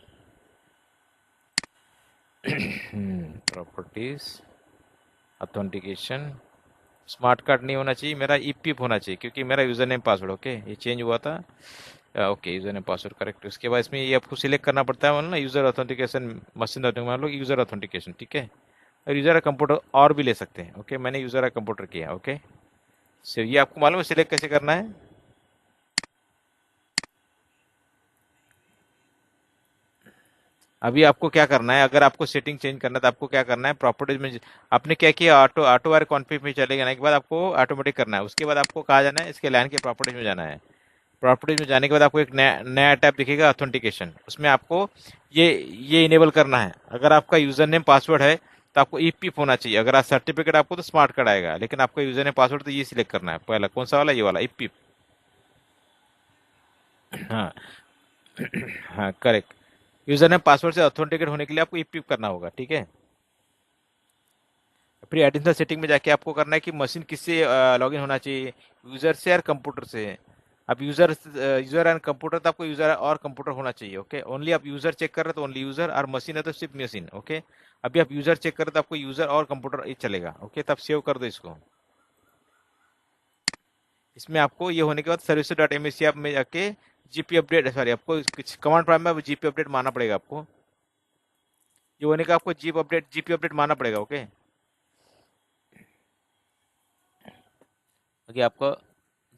properties, authentication. Smart card नहीं होना चाहिए, मेरा ईपिप होना चाहिए, क्योंकि मेरा यूज़र नेम पासवर्ड ओके ये चेंज हुआ था। Okay, user name password correct. उसके बाद इसमें ये आपको सिलेक्ट करना पड़ता है, मतलब ना यूज़र ऑथेंटिकेशन मशीन, मान लो यूज़र ऑथेंटिकेशन। ठीक है, और यूज़र कंप्यूटर और भी ले सकते हैं। ओके, मैंने यूज़र कंप्यूटर किया। ओके, सो ये आपको मालूम है सिलेक्ट कैसे करना है? अभी आपको क्या करना है, अगर आपको सेटिंग चेंज करना है तो आपको क्या करना है, प्रॉपर्टीज में आपने क्या किया, ऑटो ऑटो वायर कॉन्फ़िग में चले जाने के बाद आपको ऑटोमेटिक करना है। उसके बाद आपको कहा जाना है, इसके लाइन के प्रॉपर्टीज में जाना है। प्रॉपर्टीज में जाने के बाद आपको एक नया नया टैब दिखेगा, ऑथेंटिकेशन। उसमें आपको ये इनेबल करना है। अगर आपका यूजर नेम पासवर्ड है तो आपको ईपीएफ होना चाहिए। अगर आप सर्टिफिकेट आपको तो स्मार्ट कार्ड आएगा, लेकिन आपका यूजर नेम पासवर्ड तो ये सिलेक्ट करना है। पहला कौन सा वाला, ये वाला ईपीएफ। हाँ। हाँ, करेक्ट। यूजर नेम पासवर्ड से ऑथेंटिकेट होने के लिए आपको ईपीएफ करना होगा, ठीक है। फिर एडिशनल सेटिंग में जाके आपको करना है कि मशीन किससे लॉगिन होना चाहिए, यूजर से और कंप्यूटर से। अब यूजर एंड कंप्यूटर, तो आपको यूजर और कंप्यूटर होना चाहिए। ओके, ओनली आप यूजर चेक कर रहे हो तो ओनली यूजर, और मशीन है तो सिर्फ मशीन। ओके, अभी आप यूजर चेक कर रहे हो तो आपको यूजर और कंप्यूटर ही चलेगा। ओके, तब सेव कर दो इसको। इसमें आपको ये होने के बाद सर्विस डॉट एम एस में जाके जीपी अपडेट, सॉरी, आपको कमांड प्राइम में जीपी अपडेट मारना पड़ेगा आपको। ये होने का आपको जीपी अपडेट मारना पड़ेगा। ओके, क्योंकि आपको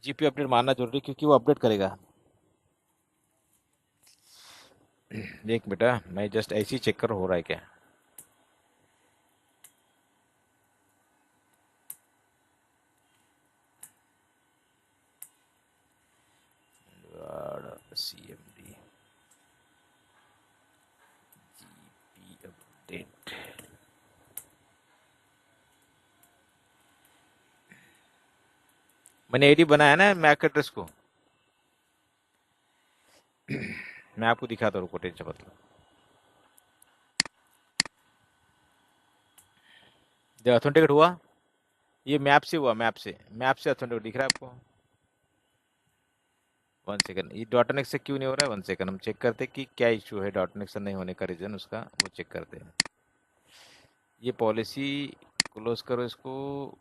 जीपी अपडेट मारना जरूरी है, क्योंकि वो अपडेट करेगा। देख बेटा, मैं जस्ट ऐसे ही चेक कर हो रहा है क्या। CMD GP update. मैंने एडी बनाया ना मैक एड्रेस को। मैं आपको दिखाता हूँ, टेंशन मत लो। जो ऑथेंटिकेट हुआ, ये मैप से हुआ, मैप से ऑथेंटिकेट दिख रहा है आपको। 1 सेकंड, ये डॉट नेक्स्ट से क्यों नहीं हो रहा है? 1 सेकंड, हम चेक करते हैं कि क्या इशू है। डॉट नेक्स्ट से नहीं होने का रीजन उसका वो चेक करते हैं। ये पॉलिसी क्लोज करो इसको,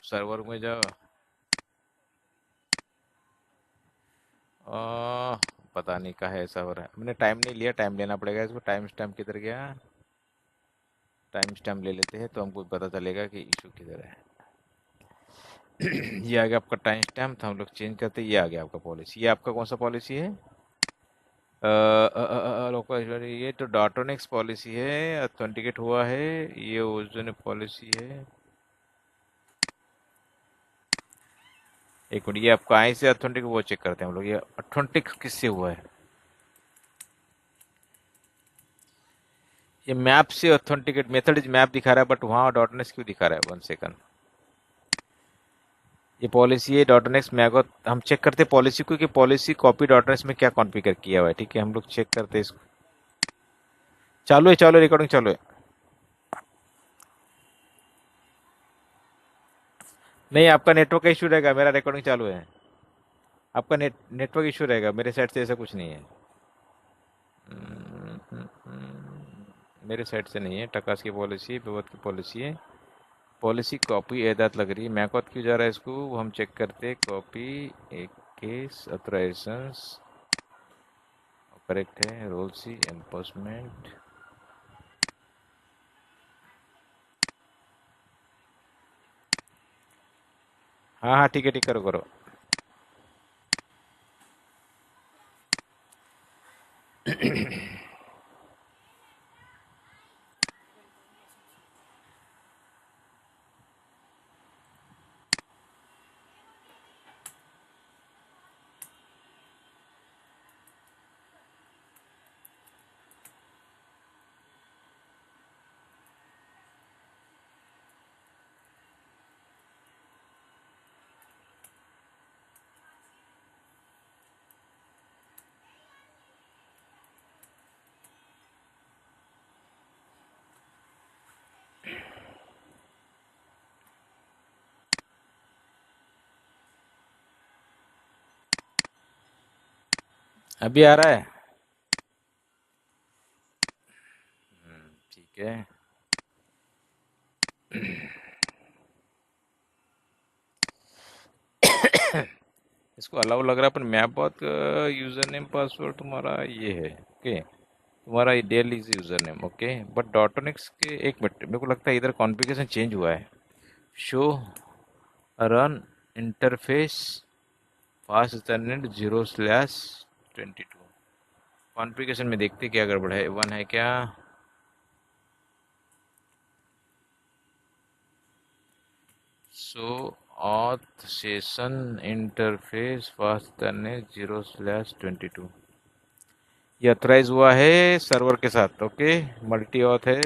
सर्वर में जाओ। पता नहीं कहाँ है, ऐसा हो रहा है। मैंने टाइम नहीं लिया, टाइम लेना पड़ेगा इसको। टाइम स्टैम्प किधर गया? टाइम स्टैम्प ले लेते हैं तो हमको पता चलेगा कि इशू किधर है। ये आ गया आपका टाइम स्टैम्प, तो हम लोग चेंज करते हैं। ये आ गया आपका पॉलिसी। ये आपका कौन सा पॉलिसी है? लोकल, ये तो डाटोनिक्स पॉलिसी है, ऑथेंटिकेट हुआ है। ये ओजोन पॉलिसी है। एक मिनट, ये आपका आई से ऑथेंटिक वो चेक करते हैं हम लोग। ये ऑथेंटिक किससे हुआ है? ये मैप से ऑथेंटिकेट, मेथड इज मैप दिखा रहा है, बट वहाँ डॉटनेक्स क्यों दिखा रहा है? 1 सेकंड। ये पॉलिसी है डॉटनेक्स मैगो। हम चेक करते हैं पॉलिसी को कि पॉलिसी कॉपी डॉटनेक्स में क्या कॉन्फ़िगर किया हुआ है। ठीक है, हम लोग चेक करते हैं इसको। चालू है, चालू है, रिकॉर्डिंग चालू है। नहीं, आपका नेटवर्क का इशू रहेगा, मेरा रिकॉर्डिंग चालू है। आपका नेटवर्क इशू रहेगा, मेरे साइड से ऐसा कुछ नहीं है। मेरे साइड से नहीं है। टकास की पॉलिसी, विवत की पॉलिसी है। पॉलिसी कॉपी एदात लग रही है। मैकॉत क्यों जा रहा है इसको, वो हम चेक करते हैं। कॉपी एक केस ऑथराइजेशंस करेक्ट है। रोल सी एम्पोसमेंट। हाँ हाँ, ठीक है, ठीक, करो करो। अभी आ रहा है? ठीक है। इसको अलाउ लग रहा है, पर मैप बहुत यूजर नेम पासवर्ड तुम्हारा ये है। ओके, तुम्हारा Dell is user name, okay. But डॉटोनिक्स के एक मिनट, मेरे को लगता है इधर कॉन्फ़िगरेशन चेंज हुआ है। Show run interface fast ethernet 0/22। Configuration में देखते क्या गड़बड़ है, वन है क्या? So auth session interface fast ethernet 0/22, ये अथराइज हुआ है सर्वर के साथ, ओके। मल्टी ऑथ है,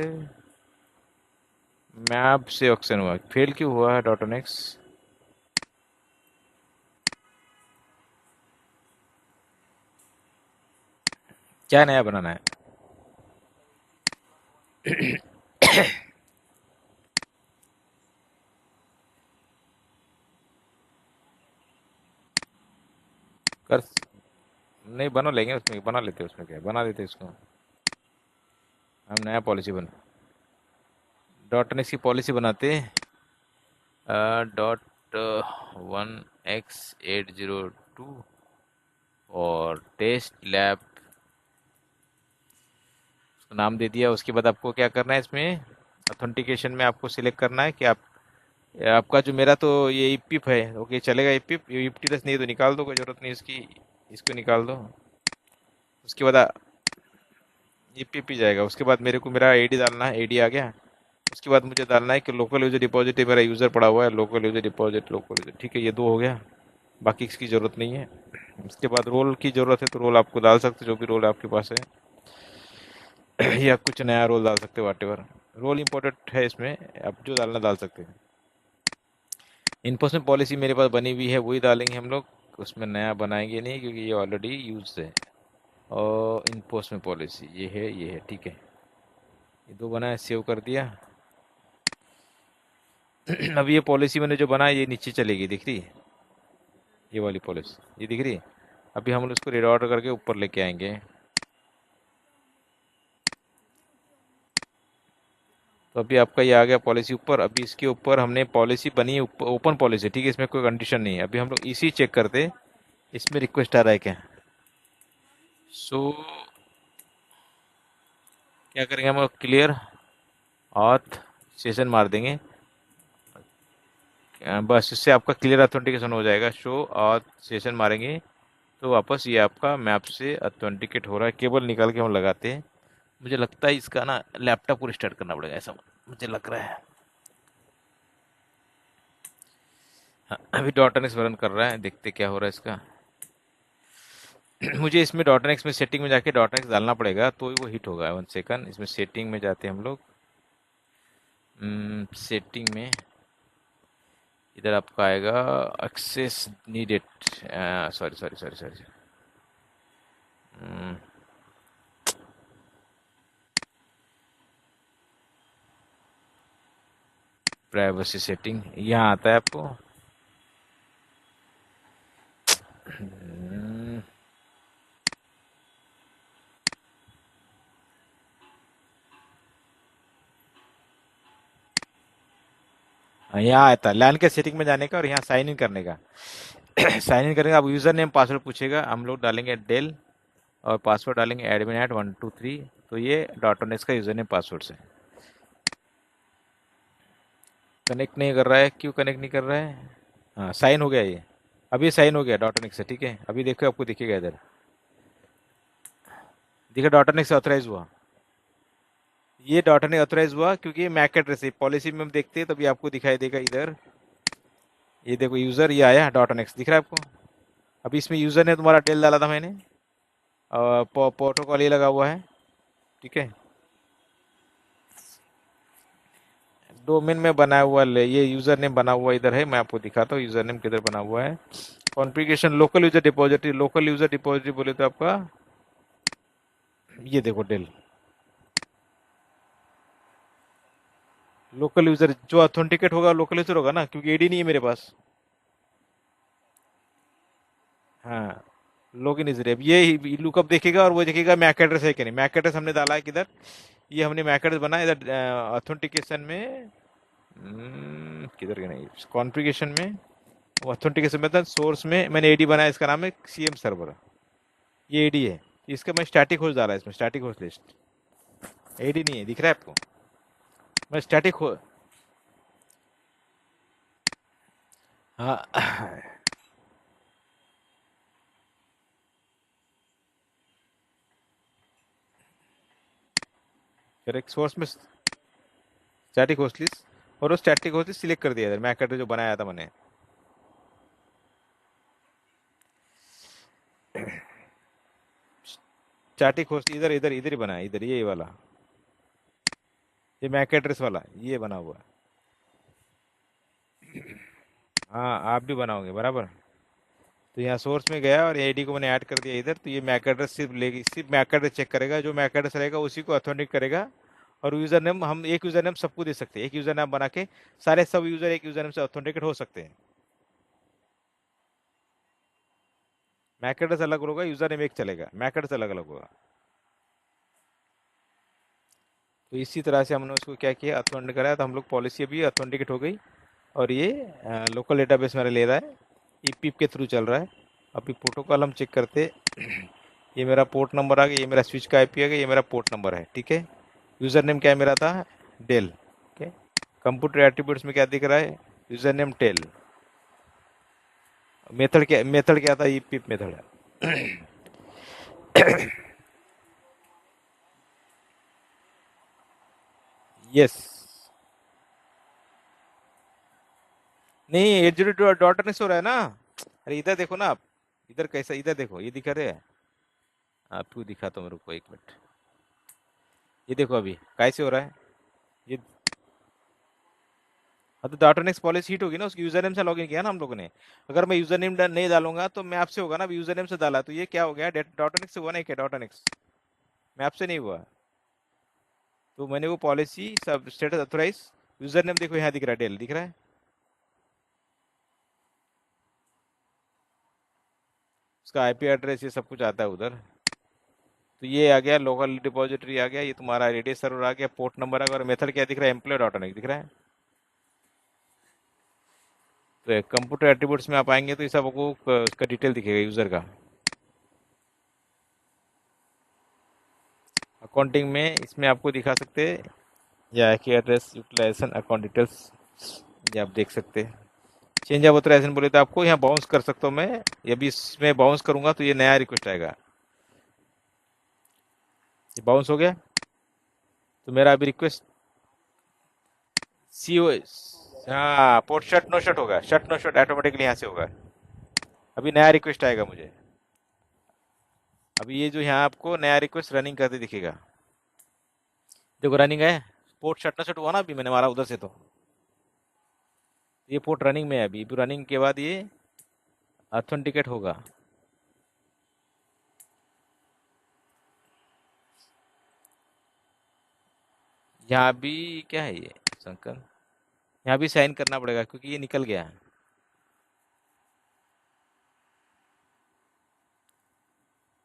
मैप से ऑक्शन हुआ, फेल क्यों हुआ है डॉटोनिक्स? क्या नया बनाना है? कर नहीं, बना लेंगे उसमें, बना लेते उसमें क्या है, बना देते इसको। हम नया पॉलिसी बना, डॉटनेक्स की पॉलिसी बनाते हैं। डॉट 1x802 और टेस्ट लैब नाम दे दिया। उसके बाद आपको क्या करना है इसमें, ऑथेंटिकेशन में आपको सिलेक्ट करना है कि आपका जो, मेरा तो ये ईपिप है, ओके चलेगा। ईपिप ईपटीएस नहीं तो निकाल दो, कोई ज़रूरत नहीं इसकी, इसको निकाल दो। उसके बाद ईपीपी जाएगा। उसके बाद मेरे को मेरा आईडी डालना है, आईडी आ गया। उसके बाद मुझे डालना है कि लोकल यूज़र डिपॉजिट है, मेरा यूज़र पड़ा हुआ है, local user deposit, local user, ठीक है, ये दो हो गया। बाकी इसकी ज़रूरत नहीं है। उसके बाद रोल की ज़रूरत है, तो रोल आपको डाल सकते, जो भी रोल आपके पास है। या कुछ नया रोल डाल सकते हो, वाट एवर रोल इम्पोर्टेंट है इसमें, आप जो डालना डाल सकते हैं। इनफोर्समेंट पॉलिसी मेरे पास बनी हुई है, वही डालेंगे हम लोग, उसमें नया बनाएंगे नहीं, क्योंकि ये ऑलरेडी यूज है। और इनफोर्समेंट पॉलिसी ये है, ठीक है। ये दो बना है, सेव कर दिया। अब ये पॉलिसी मैंने जो बनाया ये नीचे चलेगी, दिख रही है ये वाली पॉलिसी, ये दिख रही है। अभी हम लोग इसको रीड करके ऊपर लेके आएंगे। तो अभी आपका ये आ गया पॉलिसी ऊपर। अभी इसके ऊपर हमने पॉलिसी बनी है, ओपन पॉलिसी, ठीक है, इसमें कोई कंडीशन नहीं है। अभी हम लोग इसी चेक करते इसमें रिक्वेस्ट आ रहा है क्या। सो क्या करेंगे हम, क्लियर ऑथ सेशन मार देंगे। बस इससे आपका क्लियर ऑथेंटिकेशन हो जाएगा। शो ऑथ सेशन मारेंगे तो वापस ये आपका मैप से ऑथेंटिकेट हो रहा है। केबल निकाल के हम लगाते हैं। मुझे लगता है इसका ना लैपटॉप को रिस्टार्ट करना पड़ेगा, ऐसा मुझे लग रहा है। हाँ, अभी डॉटनेक्स रन कर रहा है, देखते क्या हो रहा है इसका। मुझे इसमें डॉटनेक्स में सेटिंग में जाके डॉटनेक्स डालना पड़ेगा, तो ही वो हिट होगा। 1 सेकंड, इसमें सेटिंग में जाते हैं हम लोग। सेटिंग में इधर आपका आएगा access needed, sorry sorry sorry sorry, privacy setting यहाँ आता है आपको। हम्म, यहाँ आता है लैन के सेटिंग में जाने का और यहाँ साइन इन करने का। साइन इन करने का, अब यूज़र नेम पासवर्ड पूछेगा, हम लोग डालेंगे डेल और पासवर्ड डालेंगे admin@123। तो ये डॉटोनेक्स का यूज़र नेम पासवर्ड से कनेक्ट नहीं कर रहा है। क्यों कनेक्ट नहीं कर रहा है? हाँ, साइन हो गया ये, अभी साइन हो गया डॉटोनेक्स से, ठीक है। अभी देखो आपको दिखेगा इधर, देखिए डॉटोनेक्स से ऑथराइज हुआ। ये डॉटोनेक्स ऑथराइज हुआ क्योंकि ये मैक एड्रेस है। पॉलिसी में हम देखते हैं तभी आपको दिखाई देगा इधर। ये देखो यूज़र, ये आया डॉटोनेक्स, दिख रहा है आपको। अभी इसमें यूज़र ने तुम्हारा डेल डाला था मैंने, और प्रोटोकॉल ये लगा हुआ है, ठीक है। डोमेन में बना हुआ ये यूज़र नेम बना हुआ इधर है, मैं आपको दिखाता हूँ यूज़र नेम किधर बना हुआ है। Configuration local user depository, local user depository बोले तो आपका ये देखो डेल। लोकल यूज़र जो ऑथेंटिकेट होगा लोकल यूज़र होगा ना, क्योंकि आईडी नहीं है मेरे पास। हाँ, लॉगिन इज रेप, ये लुकअप देखेगा और वो देखेगा मैक एड्रेस है कि नहीं। मैक एड्रेस हमने डाला है किधर, ये हमने मैक एड्रेस बनाया इधर ऑथेंटिकेशन में। किधर के नहीं, कॉन्फ़िगरेशन में, ऑथेंटिकेशन में था, सोर्स में मैंने आईडी बनाया, इसका नाम है सीएम सर्वर, ये आईडी है, इसका मैं स्टैटिक होस्ट डाला है इसमें, स्टैटिक होस्ट लिस्ट एडी नहीं है, दिख रहा है आपको? मैं स्टैटिक हो हाँ करेक्ट, सोर्स में स्टैटिक होस्ट लिस्ट, और वो स्टैटिक होस्ट लिस्ट सिलेक्ट कर दिया इधर मैक एड्रेस जो बनाया था मैंने। स्टैटिक होस्ट इधर इधर इधर ही बनाया, इधर ये वाला, ये मैक एड्रेस वाला ये बना हुआ है। हाँ आप भी बनाओगे बराबर। तो यहाँ सोर्स में गया और आईडी को मैंने ऐड कर दिया इधर, तो ये मैक एड्रेस सिर्फ लेगी, सिर्फ मैक एड्रेस चेक करेगा, जो मैक एड्रेस रहेगा उसी को ऑथेंटिक करेगा। और यूजर नेम हम एक यूजर नेम सबको दे सकते हैं, एक यूजर नेम बना के सारे सब यूजर एक यूजर नेम से ऑथेंटिकेट हो सकते हैं। मैक एड्रेस अलग होगा, यूजर नेम एक चलेगा, मैक एड्रेस अलग अलग होगा। तो इसी तरह से हमने उसको क्या किया, ऑथेंटिक कराया, तो हम लोग पॉलिसी अभी ऑथेंटिकेट हो गई। और ये लोकल डेटाबेस मेरा ले रहा है, ईपीप के थ्रू चल रहा है। अभी प्रोटोकॉल हम चेक करते ये मेरा पोर्ट नंबर आ गया, ये मेरा स्विच का आईपी आ गया, ये मेरा पोर्ट नंबर है, ठीक है। यूज़र नेम क्या मेरा था, डेल, ओके। कंप्यूटर एट्रीब्यूट्स में क्या दिख रहा है, यूज़र नेम टेल। मेथड क्या था, ईपीप मेथड है। यस, नहीं 802 डॉट नहीं सो रहा है ना। अरे इधर देखो ना आप, इधर कैसा, इधर देखो ये दिखा रहे हैं आपको, दिखाता हूँ मेरे को, एक मिनट। ये देखो अभी कैसे हो रहा है ये। हाँ तो डाटा नेक्स्ट पॉलिसी हिट होगी ना, उसकी यूजर नेम से लॉगिन किया ना हम लोगों ने। अगर मैं यूजर नेम नहीं डालूंगा तो मैं आपसे होगा ना, यूजर नेम से डाला तो ये क्या हो गया, डाटा नेक्स्ट से हुआ ना, क्या डाटा नेक्स्ट मैं आपसे नहीं हुआ। तो मैंने वो पॉलिसी सब स्टेटस अथोराइज, यूजर नेम देखो यहाँ दिख रहा है, डेल दिख रहा है, उसका आईपी एड्रेस ये सब कुछ आता है उधर। तो ये आ गया लोकल डिपॉजिटरी आ गया, ये तुम्हारा रेडियस सर्वर आ गया, पोर्ट नंबर आ गया, और मेथड क्या दिख रहा है, एम्प्लॉय डॉट नेक्स्ट दिख रहा है। तो कंप्यूटर एट्रीब्यूट्स में आप आएंगे तो ये सब आपको उसका डिटेल दिखेगा यूजर का। अकाउंटिंग में इसमें आपको दिखा सकते हैं, या IP address utilisation account details, ये आप देख सकते हैं। चेंज ऑफ ऑथराइजेशन बोले तो आपको यहाँ बाउंस कर सकता हूँ मैं, ये भी इसमें बाउंस करूंगा तो ये नया रिक्वेस्ट आएगा, ये बाउंस हो गया। तो मेरा अभी रिक्वेस्ट सी ओ, हाँ पोर्ट शट नो शट होगा, शट नो शट ऑटोमेटिकली यहाँ से होगा। अभी नया रिक्वेस्ट आएगा मुझे, अभी ये जो यहाँ आपको नया रिक्वेस्ट रनिंग करते दिखेगा, देखो रनिंग है, पोर्ट शट नो शट हुआ ना अभी मैंने मारा उधर से, तो ये पोर्ट रनिंग में है अभी, रनिंग के बाद ये ऑथेंटिकेट होगा। यहाँ भी क्या है ये शंकर, यहाँ भी साइन करना पड़ेगा क्योंकि ये निकल गया है।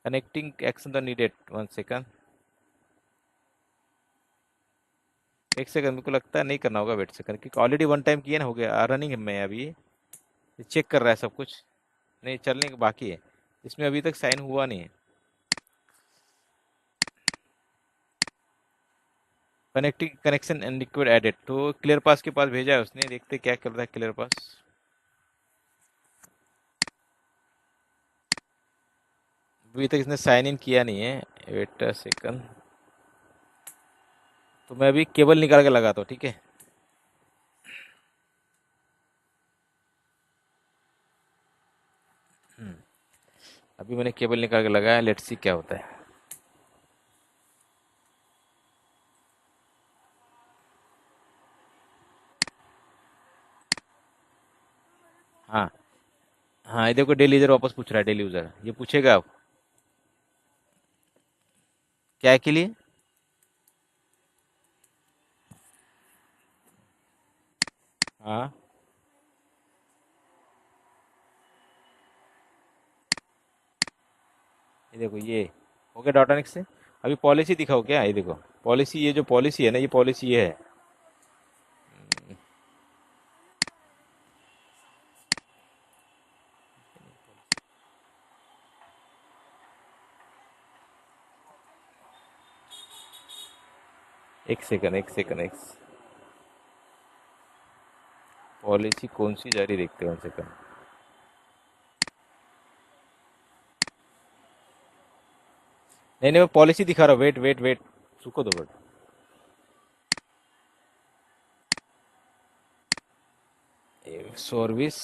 Connecting action the needed, 1 second, 1 second, मेरे को लगता है नहीं करना होगा, वेट सेकंड, क्योंकि ऑलरेडी वन टाइम किया ना, हो गया रनिंग में अभी, ये चेक कर रहा है सब कुछ, नहीं चलने के बाकी है, इसमें अभी तक साइन हुआ नहीं है। Connecting connection and liquid added, तो क्लियर पास के पास भेजा है उसने, देखते क्या कर रहा है क्लियर पास। अभी तक इसने साइन इन किया नहीं है, वेट सेकंड, तो मैं अभी केबल निकाल के लगाता हूँ, ठीक है। अभी मैंने केबल निकाल के लगाया, लेट्स सी क्या होता है। हाँ हाँ, ये देखो डेली यूजर वापस पूछ रहा है, डेली यूजर ये पूछेगा आप क्या के लिए। हाँ ये देखो ये हो गया डॉटानिक्स से। अभी पॉलिसी दिखाओ क्या, ये देखो पॉलिसी, ये जो पॉलिसी है ना, ये पॉलिसी ये है। एक सेकंड, एक सेकंड, एक पॉलिसी कौन सी जारी देखते हैं, 1 सेकंड। नहीं नहीं, मैं पॉलिसी दिखा रहा हूँ, वेट वेट वेट, रुको दो मिनट। सर्विस,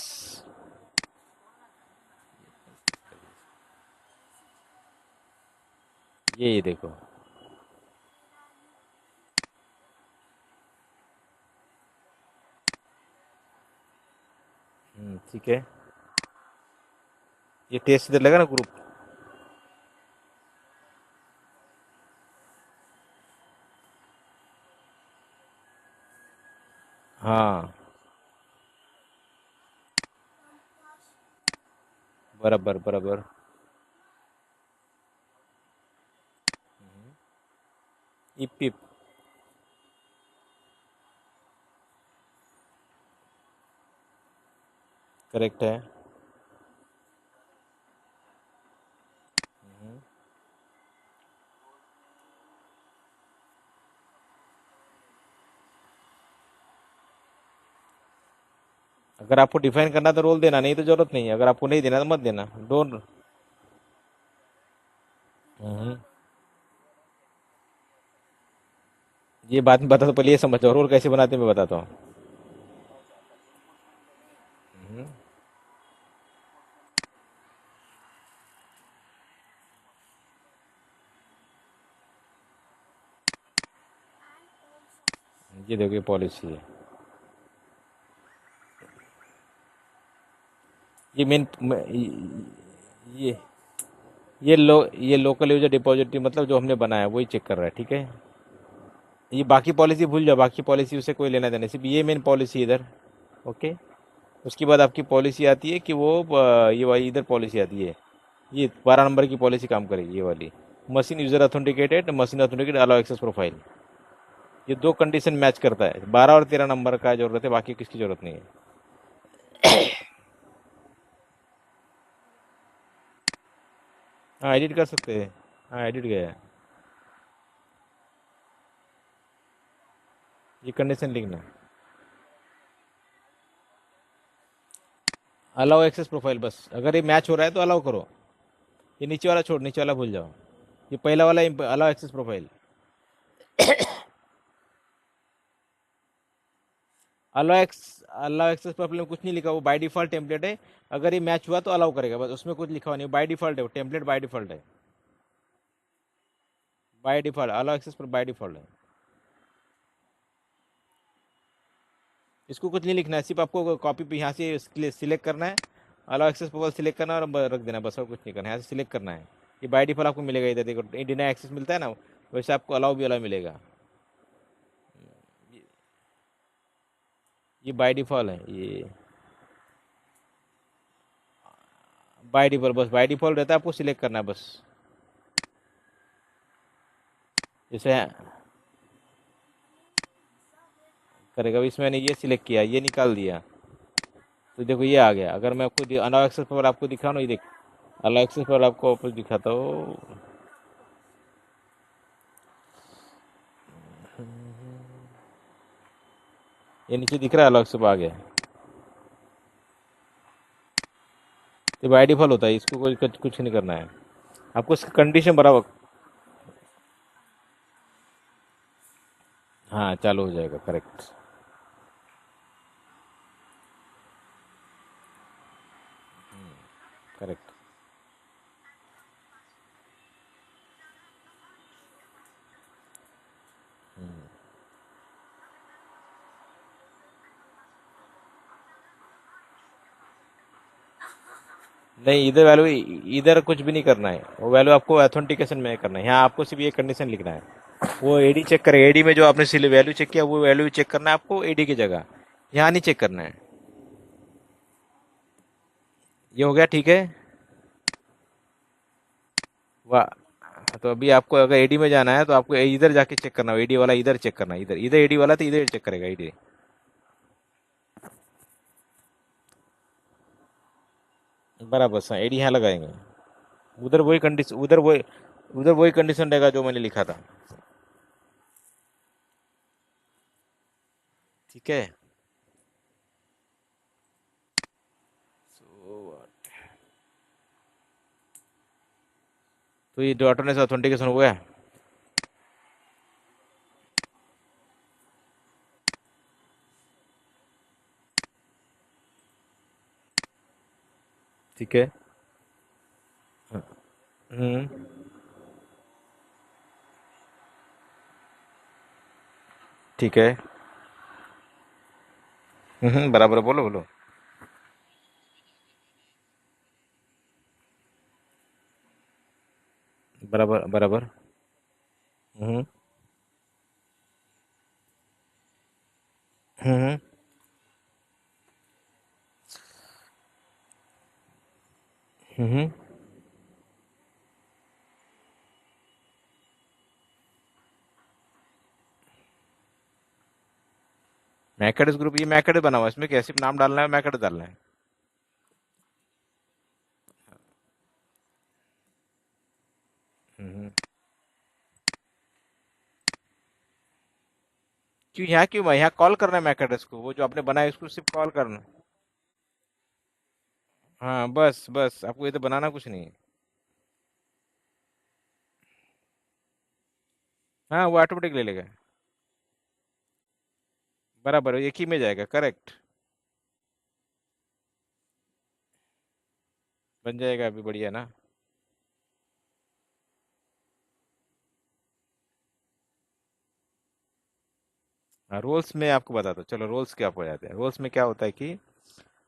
ये देखो। ठीक है, ये टेस्ट इधर लगा ना ग्रुप। हाँ, बराबर बराबर। इप इप, करेक्ट है। अगर आपको डिफाइन करना तो रोल देना, नहीं तो जरूरत नहीं है। अगर आपको नहीं देना तो मत देना, डोंट। ये बात में बता, तो पहले ये समझ जाओ रोल कैसे बनाते हैं, मैं बताता हूँ। ये देखिए पॉलिसी है। ये मेन, ये ये लोकल यूजर डिपॉजिटरी मतलब जो हमने बनाया वही चेक कर रहा है, ठीक है। ये बाकी पॉलिसी भूल जाओ, बाकी पॉलिसी उसे कोई लेना देना, सिर्फ ये मेन पॉलिसी इधर। ओके। उसके बाद आपकी पॉलिसी आती है कि वो ये वाली इधर पॉलिसी आती है। ये 12 नंबर की पॉलिसी काम करेगी, ये वाली। Machine user authenticated, machine authenticated, allow access profile. ये दो कंडीशन मैच करता है, 12 और 13 नंबर का जरूरत है, बाकी किसकी जरूरत नहीं है। हाँ, एडिट कर सकते हैं। हाँ, एडिट गया है। ये कंडीशन लिखना है, अलाउ एक्सेस प्रोफाइल बस। अगर ये मैच हो रहा है तो अलाउ करो। ये नीचे वाला छोड़, नीचे वाला भूल जाओ। ये पहला वाला allow access profile. Allow access profile में कुछ नहीं लिखा, वो बाय डिफॉल्ट टेम्पलेट है। अगर ये मैच हुआ तो अलाउ करेगा, बस उसमें कुछ लिखा हुआ नहीं, बाय डिफॉल्ट है वो टेम्पलेट, बाय डिफॉल्ट है। बाय डिफॉल्ट अलाउ एक्सेस पर बाय डिफॉल्ट है। इसको कुछ नहीं लिखना है, सिर्फ आपको कॉपी पे यहाँ से सिलेक्ट करना है, अलाउ एक्सेस प्रोफाइल सिलेक्ट करना है और रख देना है, बस और कुछ नहीं करना है। यहाँ से सिलेक्ट करना है। ये बाय डिफॉल्ट आपको मिलेगा इधर, देखो डिनाई एक्सेस मिलता है ना, वैसे आपको अलाउ भी अलाउ मिलेगा। ये बाय डिफॉल्ट है, ये बाय डिफॉल्ट, बस बाय डिफॉल्ट रहता है, आपको सिलेक्ट करना है बस। जैसे करेगा, अब इसमें मैंने ये सिलेक्ट किया, ये निकाल दिया, तो देखो ये आ गया। अगर मैं आपको अलाउ एक्सेस पर आपको दिखाऊँ ना, ये देख, अलाउ एक्सेस पर आपको वापस दिखाता हूँ। ये नीचे दिख रहा है, अलाउ एक्सेस आ गया। तो बाय डिफॉल्ट होता है, इसको कोई कुछ नहीं करना है आपको, इसका कंडीशन बराबर। हाँ, चालू हो जाएगा, करेक्ट। करेक्ट। नहीं, इधर वैल्यू, इधर कुछ भी नहीं करना है, वो वैल्यू आपको ऑथेंटिकेशन में करना है। यहाँ आपको सिर्फ ये कंडीशन लिखना है, वो एडी चेक करेगा। एडी में जो आपने वैल्यू चेक किया, वो वैल्यू चेक करना है आपको एडी की जगह, यहाँ नहीं चेक करना है। ये हो गया, ठीक है। वाह, तो अभी आपको अगर एडी में जाना है तो आपको इधर जाके चेक करना है, एडी वाला इधर चेक करना है, इधर इधर एडी वाला तो इधर चेक करेगा एडी। बराबर सा एडी यहाँ लगाएंगे। उधर वही कंडीशन, उधर वही कंडीशन रहेगा जो मैंने लिखा था। ठीक है। So, तो ये डॉटनेस ऑथेंटिकेशन हो गया। ठीक है। हम्म। ठीक है। बराबर, बोलो बोलो। बराबर बराबर। हम्म। हम्म। हम्म। मैकडेस ग्रुप, ये मैकडेस बना हुआ है, इसमें कैसे नाम डालना है, मैकडेस डालना है। हम्म। क्यों यहाँ कॉल करना है मैकडेस को, वो जो आपने बनाया है, उसको सिर्फ कॉल करना है। हाँ बस बस, आपको ये तो बनाना कुछ नहीं है। हाँ वो ऑटोमेटिक ले लेगा। बराबर, एक ही में जाएगा, करेक्ट। बन जाएगा अभी, बढ़िया ना। हाँ, रोल्स में आपको बताता हूँ, चलो रोल्स क्या हो जाते हैं। रोल्स में क्या होता है कि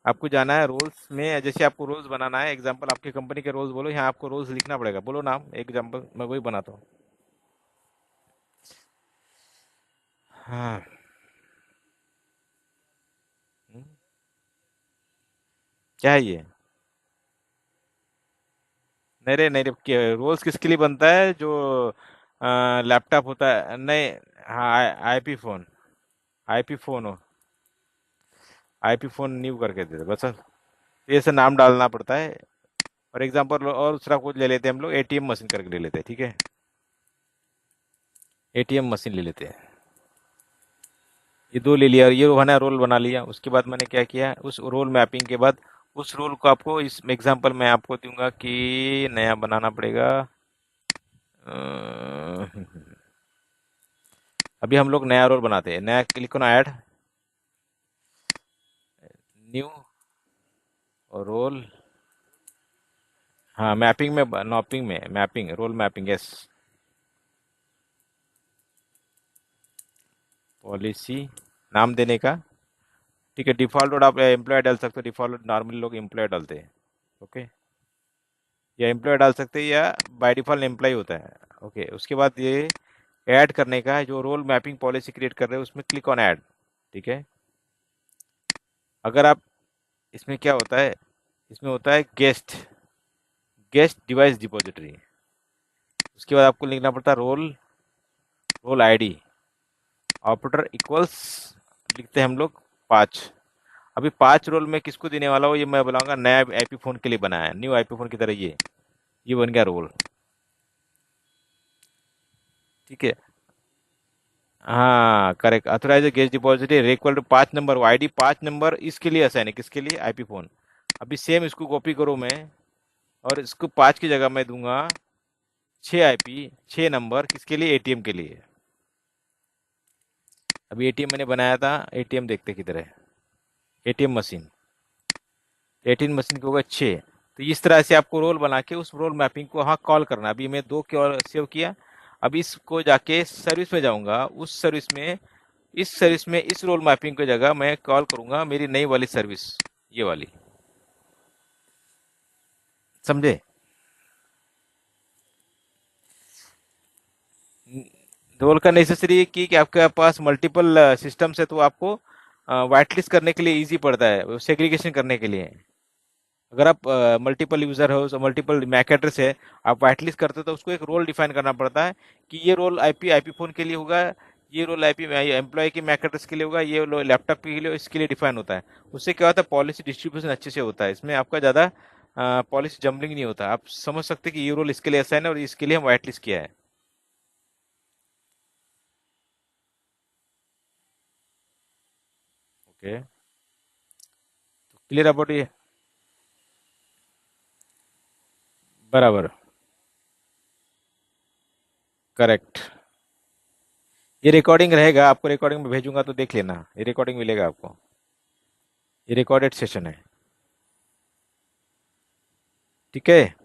आपको जाना है रोल्स में, जैसे आपको रोल्स बनाना है, एग्जांपल आपकी कंपनी के रोल्स बोलो, यहाँ आपको रोल्स लिखना पड़ेगा, बोलो नाम, एग्जांपल मैं वही बनाता हूँ। हाँ। हम्म, क्या है ये? नहीं रे नहीं रे, रोल्स किसके लिए बनता है, जो लैपटॉप होता है, नहीं। हाँ, आईपी फोन, आईपी फोन हो, आईपी फोन न्यू करके देते बस। ये से नाम डालना पड़ता है। और एग्जांपल और दूसरा कुछ ले लेते हैं हम लोग, एटीएम मशीन करके ले लेते हैं, ठीक है। एटीएम मशीन ले लेते हैं। ये दो ले लिया, और ये बना रोल बना लिया। उसके बाद मैंने क्या किया, उस रोल मैपिंग के बाद उस रोल को आपको, इस एग्जांपल मैं आपको दूंगा कि नया बनाना पड़ेगा। अ, अभी हम लोग नया रोल बनाते हैं, नया क्लिक करना, ऐड न्यू और रोल। हाँ मैपिंग में, नॉपिंग में, mapping role mapping, yes. Policy, नाम देने का। ठीक है, डिफॉल्ट रोड आप एम्प्लॉय डाल सकते हो, डिफॉल्ट नॉर्मली लोग एम्प्लॉय डालते हैं। ओके। या एम्प्लॉय डाल सकते हैं, या बाय डिफॉल्ट एम्प्लॉय होता है। ओके, उसके बाद ये ऐड करने का है, जो रोल मैपिंग पॉलिसी क्रिएट कर रहे हो उसमें क्लिक ऑन ऐड। ठीक है। अगर आप, इसमें क्या होता है, इसमें होता है गेस्ट, गेस्ट डिवाइस डिपॉजिटरी। उसके बाद आपको लिखना पड़ता है role, role ID, operator equals, लिखते हैं हम लोग 5। अभी 5 रोल में किसको देने वाला हूँ, ये मैं बुलाऊंगा नया आईपी फोन के लिए बनाया है, न्यू आईपी फोन की तरह ये बन गया रोल। ठीक है। हाँ correct, authorise guest depository equal to 5 number, ID 5 number, इसके लिए असाइन है, किसके लिए, आईपी फोन। अभी सेम इसको कॉपी करो मैं, और इसको 5 की जगह मैं दूंगा 6 आईपी, 6 नंबर, किसके लिए, एटीएम के लिए। अभी एटीएम मैंने बनाया था, एटीएम देखते किधर है, एटीएम मशीन, एटीएम मशीन के होगा 6। तो इस तरह से आपको रोल बना के उस रोल मैपिंग को हाँ कॉल करना। अभी मैं 2 के और सेव किया। अब इसको जाके सर्विस में जाऊंगा, उस सर्विस में, इस सर्विस में इस रोल मैपिंग की जगह मैं कॉल करूंगा मेरी नई वाली सर्विस, ये वाली। समझे? रोल का नेसेसरी कि आपके पास मल्टीपल सिस्टम्स है, तो आपको वाइट लिस्ट करने के लिए इजी पड़ता है, सेग्रीगेशन करने के लिए। अगर आप मल्टीपल यूजर हो, मल्टीपल मैक एड्रेस है, आप वाइट लिस्ट करते हो, तो उसको एक रोल डिफाइन करना पड़ता है कि ये रोल आईपी आईपी फोन के लिए होगा, ये रोल आईपी एम्प्लॉय की मैक एड्रेस के लिए होगा, ये लैपटॉप के लिए, इसके लिए डिफाइन होता है। उससे क्या होता है, पॉलिसी डिस्ट्रीब्यूशन अच्छे से होता है, इसमें आपका ज़्यादा पॉलिसी जम्बलिंग नहीं होता। आप समझ सकते हैं कि ये रोल इसके लिए असाइन है और इसके लिए हम वाइट लिस्ट किया है। ओके, क्लियर अबाउट ये, बराबर, करेक्ट। ये रिकॉर्डिंग रहेगा, आपको रिकॉर्डिंग में भेजूंगा तो देख लेना, ये रिकॉर्डिंग मिलेगा आपको, ये रिकॉर्डेड सेशन है, ठीक है।